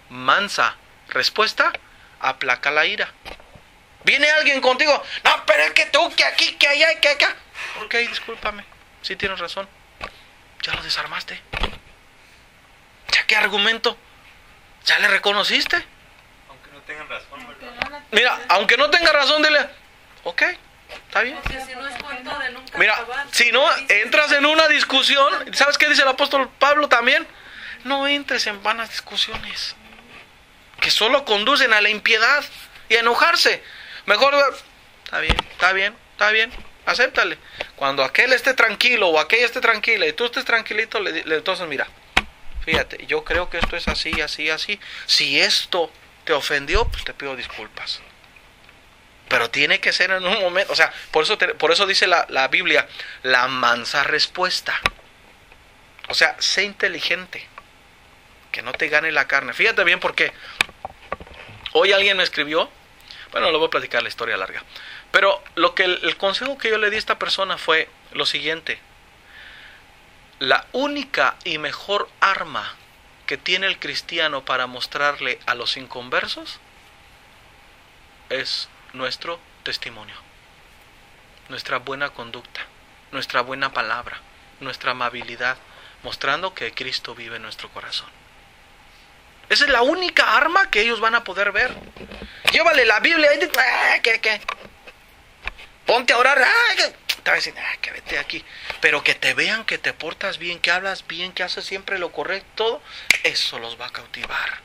mansa respuesta, aplaca la ira. Viene alguien contigo, no, pero es que tú, que aquí, que allá, que acá. Ok, discúlpame, sí tienes razón, ya lo desarmaste. qué argumento? ¿Ya le reconociste? Aunque no tengan razón, Aunque ¿verdad? no la Mira, tengas. aunque no tenga razón, dile, ok, está bien. Porque si no es cuento de nunca Mira, acabar. si no entras en una discusión, ¿sabes qué dice el apóstol Pablo también? No entres en vanas discusiones que solo conducen a la impiedad y a enojarse. Mejor, está bien, acéptale. Cuando aquel esté tranquilo o aquella esté tranquila y tú estés tranquilito, entonces mira, fíjate, yo creo que esto es así, así, así. Si esto te ofendió, pues te pido disculpas. Pero tiene que ser en un momento, o sea, por eso dice la Biblia, la mansa respuesta. O sea, sé inteligente, que no te gane la carne. Fíjate bien porque hoy alguien me escribió, bueno, le voy a platicar la historia larga, pero el consejo que yo le di a esta persona fue lo siguiente: la única y mejor arma que tiene el cristiano para mostrarle a los inconversos es nuestro testimonio, nuestra buena conducta, nuestra buena palabra, nuestra amabilidad, mostrando que Cristo vive en nuestro corazón. Esa es la única arma que ellos van a poder ver. Llévale la Biblia y ¿qué? Ponte a orar, te va a decir, que vete aquí. Pero que te vean que te portas bien, que hablas bien, que haces siempre lo correcto, eso los va a cautivar.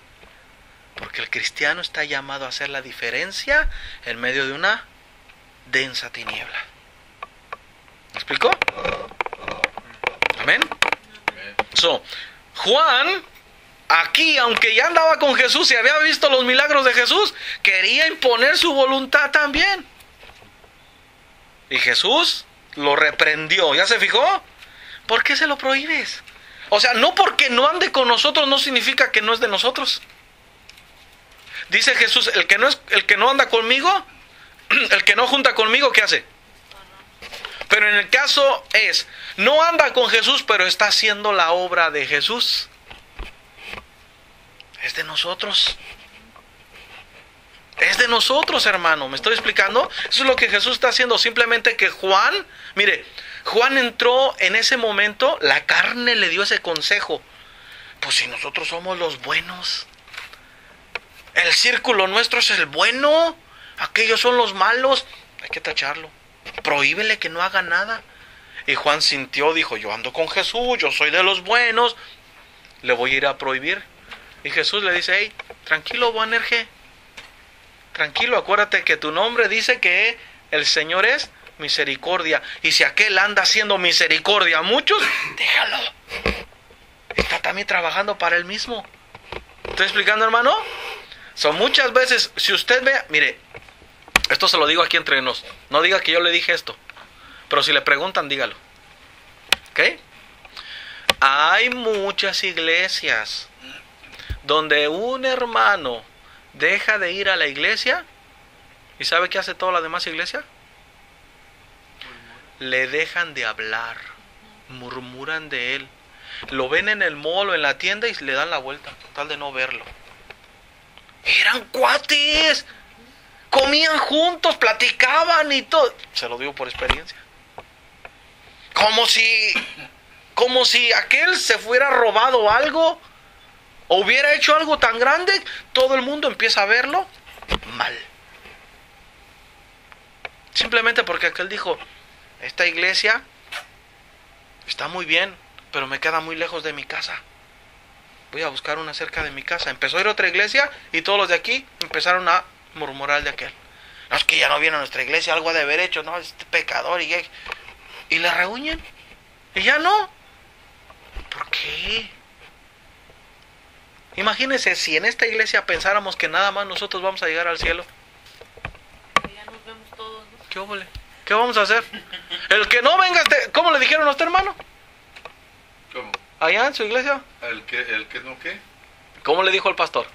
Porque el cristiano está llamado a hacer la diferencia en medio de una densa tiniebla. ¿Me explicó? Amén. Juan, aquí, aunque ya andaba con Jesús y había visto los milagros de Jesús, quería imponer su voluntad también. Y Jesús lo reprendió. ¿Ya se fijó? ¿Por qué se lo prohíbes? O sea, no porque no ande con nosotros no significa que no es de nosotros. Dice Jesús, el que no anda conmigo, el que no junta conmigo, ¿qué hace? Pero en el caso no anda con Jesús, pero está haciendo la obra de Jesús. Es de nosotros. Es de nosotros, hermano. ¿Me estoy explicando? Eso es lo que Jesús está haciendo. Simplemente que Juan, mire, Juan entró en ese momento, la carne le dio ese consejo. Pues si nosotros somos los buenos, el círculo nuestro es el bueno, aquellos son los malos, hay que tacharlo. Prohíbele que no haga nada. Y Juan sintió, dijo, yo ando con Jesús, yo soy de los buenos, le voy a ir a prohibir. Y Jesús le dice, hey, tranquilo, Boanerge, tranquilo, acuérdate que tu nombre dice que el Señor es misericordia. Y si aquel anda haciendo misericordia a muchos, déjalo. Está también trabajando para él mismo. ¿Estoy explicando, hermano? Son muchas veces, si usted ve, mire, esto se lo digo aquí entre nos, no diga que yo le dije esto, pero si le preguntan, dígalo. ¿Ok? Hay muchas iglesias donde un hermano deja de ir a la iglesia y ¿sabe qué hace toda la demás iglesia? Le dejan de hablar, murmuran de él, lo ven en el mall o en la tienda y le dan la vuelta, tal de no verlo. Eran cuates, comían juntos, platicaban y todo. Se lo digo por experiencia. Como si aquel se fuera robado algo o hubiera hecho algo tan grande, todo el mundo empieza a verlo mal. Simplemente porque aquel dijo, esta iglesia está muy bien, pero me queda muy lejos de mi casa. Voy a buscar una cerca de mi casa. Empezó a ir a otra iglesia y todos los de aquí empezaron a murmurar de aquel. No, es que ya no viene a nuestra iglesia, algo ha de haber hecho, no, este pecador y le reúnen. Y ya no. ¿Por qué? Imagínense si en esta iglesia pensáramos que nada más nosotros vamos a llegar al cielo. Ya nos vemos todos, ¿no? ¿Qué óvole? ¿Qué vamos a hacer? El que no venga, ¿cómo le dijeron a usted, hermano? ¿Cómo? Allá en su iglesia. ¿El que no qué? ¿Cómo le dijo el pastor?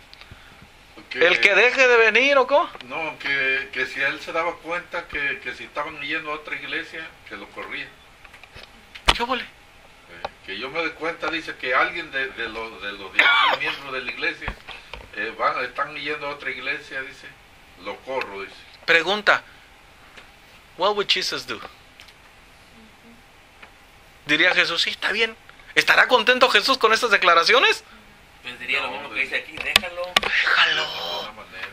¿El que deje de venir o cómo? No, que si él se daba cuenta que si estaban yendo a otra iglesia, que lo corría. ¿Qué óvole? Que yo me doy cuenta, dice, que alguien de los 10 miembros de la iglesia están yendo a otra iglesia, dice, lo corro, dice. Pregunta, what would Jesus do? Diría Jesús, sí, está bien. ¿Estará contento Jesús con estas declaraciones? Pues diría lo No, mismo que dice aquí, déjalo. Déjalo. De alguna manera.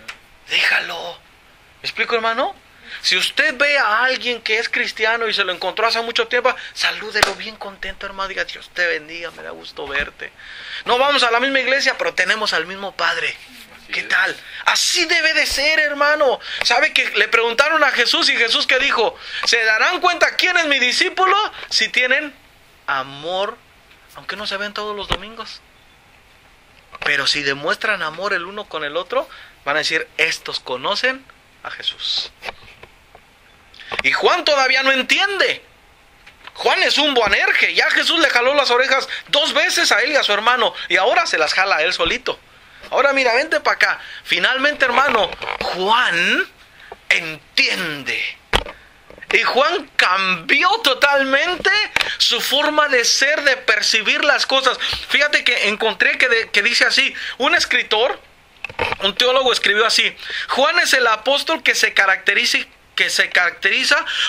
Déjalo. ¿Me explico, hermano? Si usted ve a alguien que es cristiano y se lo encontró hace mucho tiempo, salúdelo bien contento, hermano. Diga, Dios te bendiga, me da gusto verte. No vamos a la misma iglesia, pero tenemos al mismo Padre. Así ¿Qué es. tal? Así debe de ser, hermano. ¿Sabe que le preguntaron a Jesús y Jesús qué dijo? ¿Se darán cuenta quién es mi discípulo? Si tienen amor, aunque no se ven todos los domingos. Pero si demuestran amor el uno con el otro, van a decir, estos conocen a Jesús. Y Juan todavía no entiende. Juan es un Boanerge. Ya Jesús le jaló las orejas 2 veces a él y a su hermano. Y ahora se las jala a él solito. Ahora mira, vente para acá. Finalmente, hermano, Juan entiende. Y Juan cambió totalmente su forma de ser, de percibir las cosas. Fíjate que encontré que dice así. Un escritor, un teólogo escribió así: Juan es el apóstol que se caracteriza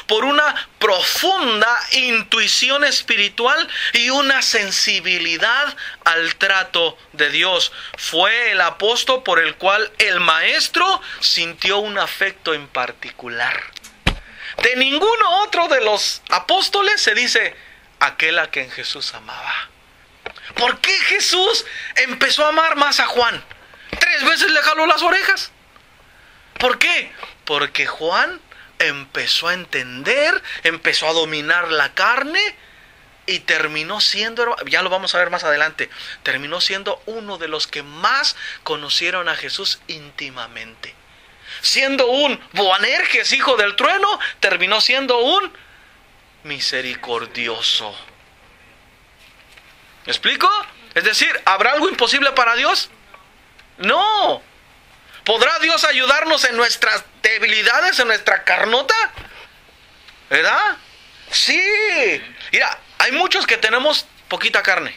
por una profunda intuición espiritual y una sensibilidad al trato de Dios. Fue el apóstol por el cual el maestro sintió un afecto en particular. De ninguno otro de los apóstoles se dice aquel a quien Jesús amaba. ¿Por qué Jesús empezó a amar más a Juan? 3 veces le jaló las orejas. ¿Por qué? Porque Juan empezó a entender, empezó a dominar la carne y terminó siendo, ya lo vamos a ver más adelante, terminó siendo uno de los que más conocieron a Jesús íntimamente. Siendo un Boanerges, hijo del trueno, terminó siendo un misericordioso. ¿Me explico? Es decir, ¿habrá algo imposible para Dios? No. ¿Podrá Dios ayudarnos en nuestras debilidades, en nuestra carnota? ¿Verdad? Sí. Mira, hay muchos que tenemos poquita carne.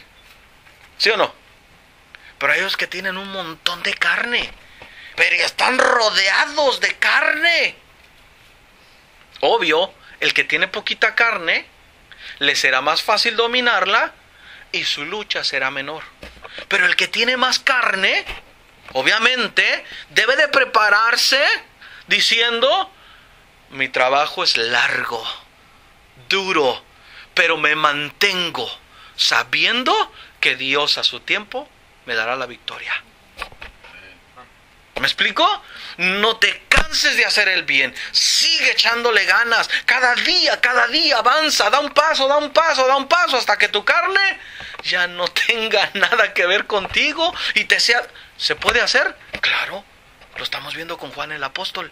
¿Sí o no? Pero hay otros que tienen un montón de carne. Pero están rodeados de carne. Obvio, el que tiene poquita carne, le será más fácil dominarla y su lucha será menor. Pero el que tiene más carne, obviamente, debe de prepararse diciendo, mi trabajo es largo, duro, pero me mantengo sabiendo que Dios a su tiempo me dará la victoria. ¿Me explico? No te canses de hacer el bien. Sigue echándole ganas. Cada día avanza. Da un paso hasta que tu carne ya no tenga nada que ver contigo y te sea... ¿Se puede hacer? Claro. Lo estamos viendo con Juan el apóstol.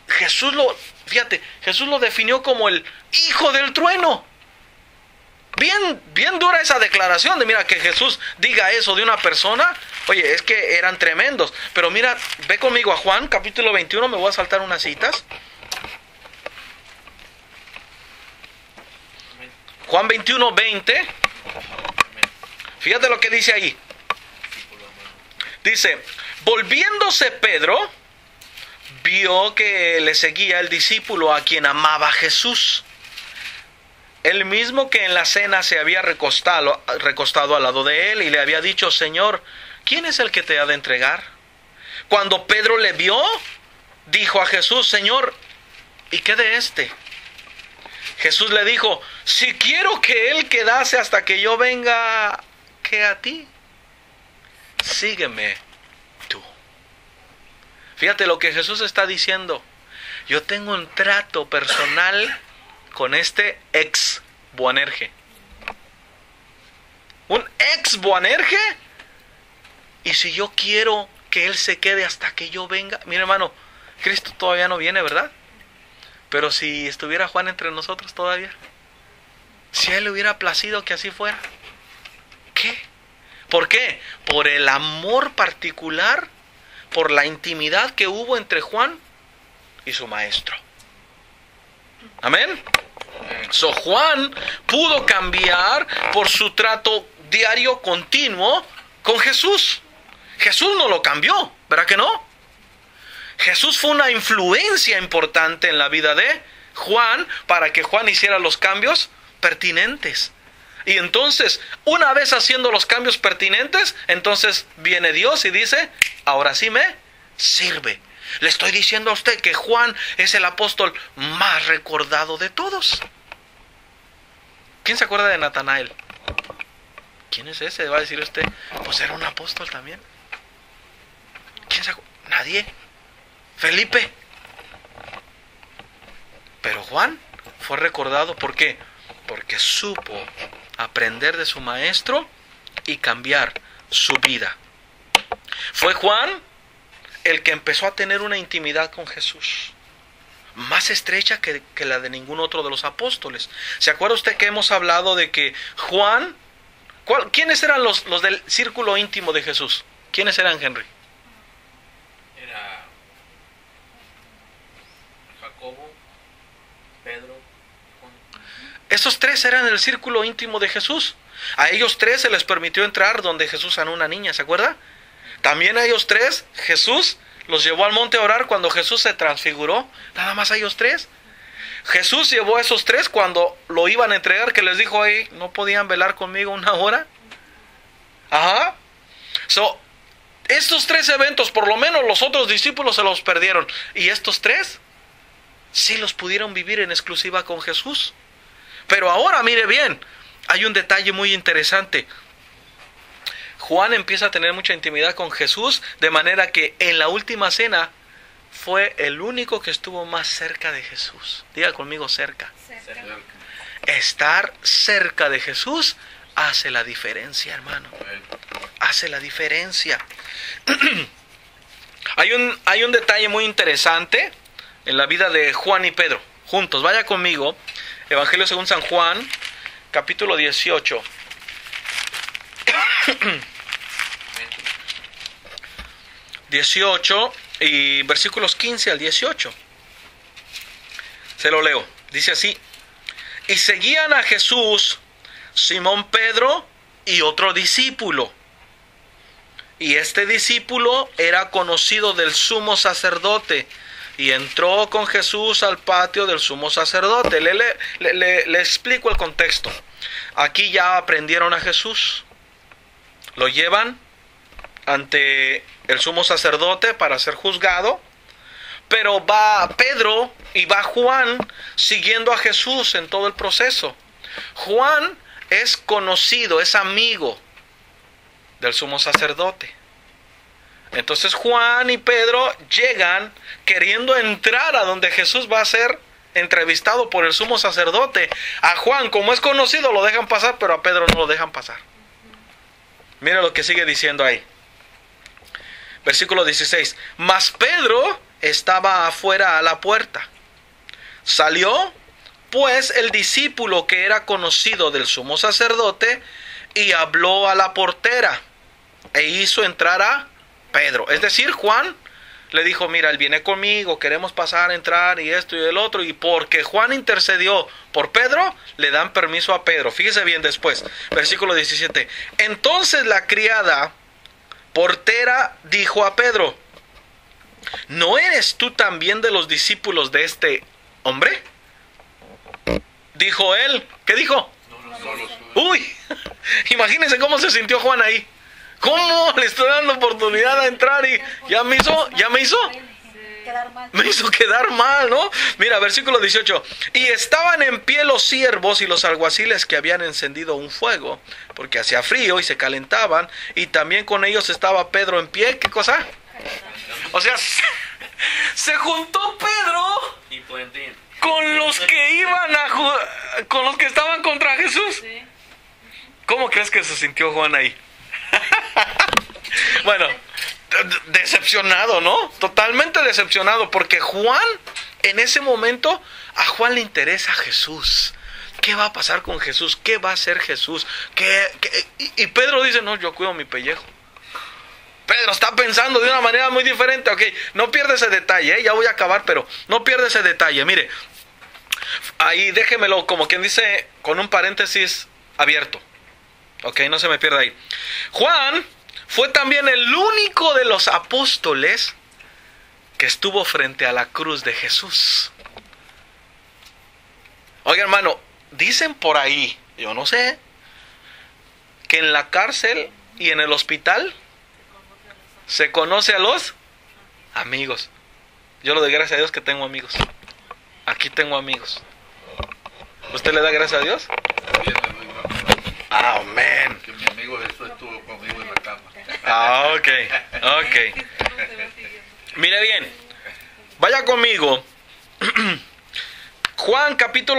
Jesús lo definió como el hijo del trueno. Bien dura esa declaración de, mira, que Jesús diga eso de una persona. Oye, es que eran tremendos. Pero mira, ve conmigo a Juan, capítulo 21, me voy a saltar unas citas. Juan 21, 20. Fíjate lo que dice ahí. Dice, volviéndose Pedro, vio que le seguía el discípulo a quien amaba Jesús. El mismo que en la cena se había recostado al lado de él y le había dicho, Señor, ¿quién es el que te ha de entregar? Cuando Pedro le vio, dijo a Jesús, Señor, ¿y qué de este? Jesús le dijo, si quiero que él quedase hasta que yo venga, ¿qué a ti? Sígueme tú. Fíjate lo que Jesús está diciendo. Yo tengo un trato personal con este ex Boanerge. Un ex Boanerge. Y si yo quiero que él se quede hasta que yo venga. Mira, hermano, Cristo todavía no viene, ¿verdad? Pero si estuviera Juan entre nosotros todavía, si a él le hubiera placido que así fuera, ¿qué? ¿Por qué? Por el amor particular, por la intimidad que hubo entre Juan y su maestro. Amén. So, Juan pudo cambiar por su trato diario, continuo con Jesús. Jesús no lo cambió, ¿verdad que no? Jesús fue una influencia importante en la vida de Juan para que Juan hiciera los cambios pertinentes. Y entonces, una vez haciendo los cambios pertinentes, entonces viene Dios y dice, ahora sí me sirve. Le estoy diciendo a usted que Juan es el apóstol más recordado de todos. ¿Quién se acuerda de Natanael? ¿Quién es ese? Va a decir usted, pues era un apóstol también. ¿Quién se acuerda? Nadie. Felipe. Pero Juan fue recordado, ¿por qué? Porque supo aprender de su maestro y cambiar su vida. Fue Juan el que empezó a tener una intimidad con Jesús, más estrecha que la de ningún otro de los apóstoles. ¿Se acuerda usted que hemos hablado de que Juan, ¿quiénes eran los del círculo íntimo de Jesús? ¿Quiénes eran, Henry? Era Jacobo, Pedro, Juan. Estos tres eran el círculo íntimo de Jesús. A ellos tres se les permitió entrar donde Jesús sanó a una niña, ¿se acuerda? También a ellos tres Jesús los llevó al monte a orar cuando Jesús se transfiguró. Nada más a ellos tres. Jesús llevó a esos tres cuando lo iban a entregar, que les dijo ahí, ¿no podían velar conmigo una hora? Ajá. Estos tres eventos, por lo menos los otros discípulos se los perdieron. Y estos tres sí los pudieron vivir en exclusiva con Jesús. Pero ahora mire bien, hay un detalle muy interesante. Juan empieza a tener mucha intimidad con Jesús, de manera que en la última cena fue el único que estuvo más cerca de Jesús. Diga conmigo, cerca. Cerca. Estar cerca de Jesús hace la diferencia, hermano. Hace la diferencia. Hay un detalle muy interesante en la vida de Juan y Pedro. Juntos, vaya conmigo. Evangelio según San Juan, capítulo 18. 18 y versículos 15 al 18. Se lo leo. Dice así: y seguían a Jesús Simón Pedro y otro discípulo. Y este discípulo era conocido del sumo sacerdote, y entró con Jesús al patio del sumo sacerdote. Le explico el contexto. Aquí ya aprendieron a Jesús. Lo llevan ante el sumo sacerdote para ser juzgado. Pero va Pedro y va Juan siguiendo a Jesús en todo el proceso. Juan es conocido, es amigo del sumo sacerdote. Entonces Juan y Pedro llegan queriendo entrar a donde Jesús va a ser entrevistado por el sumo sacerdote. A Juan, como es conocido, lo dejan pasar, pero a Pedro no lo dejan pasar. Mira lo que sigue diciendo ahí. Versículo 16. Mas Pedro estaba afuera a la puerta. Salió pues el discípulo que era conocido del sumo sacerdote y habló a la portera e hizo entrar a Pedro. Es decir, Juan le dijo: mira, él viene conmigo, queremos pasar, entrar y esto y el otro. Y porque Juan intercedió por Pedro, le dan permiso a Pedro. Fíjese bien después, versículo 17. Entonces la criada portera dijo a Pedro: ¿no eres tú también de los discípulos de este hombre? Dijo él. ¿Qué dijo? Uy, imagínense cómo se sintió Juan ahí. ¿Cómo le estoy dando oportunidad a entrar y ya me hizo quedar mal, ¿no? Mira, versículo 18. Y estaban en pie los siervos y los alguaciles que habían encendido un fuego, porque hacía frío y se calentaban, y también con ellos estaba Pedro en pie. ¿Qué cosa? O sea, se juntó Pedro Y Puentín. con los que con los que estaban contra Jesús. Sí. ¿Cómo crees que se sintió Juan ahí? Bueno, decepcionado, ¿no? Totalmente decepcionado, porque Juan, en ese momento, a Juan le interesa Jesús. ¿Qué va a pasar con Jesús? ¿Qué va a hacer Jesús? Y Pedro dice: no, yo cuido mi pellejo. Pedro está pensando de una manera muy diferente. Ok, no pierde ese detalle, ya voy a acabar, pero no pierde ese detalle. Mire, ahí déjemelo como quien dice, con un paréntesis abierto. Ok, no se me pierda ahí. Juan fue también el único de los apóstoles que estuvo frente a la cruz de Jesús. Oiga, hermano, dicen por ahí, yo no sé, que en la cárcel y en el hospital se conoce a los amigos. Yo le doy gracias a Dios que tengo amigos. Aquí tengo amigos. ¿Usted le da gracias a Dios? También le doy gracias. Amén. Que mi amigo Jesús estuvo conmigo en la cama. Ok. Mire bien, vaya conmigo. Juan capítulo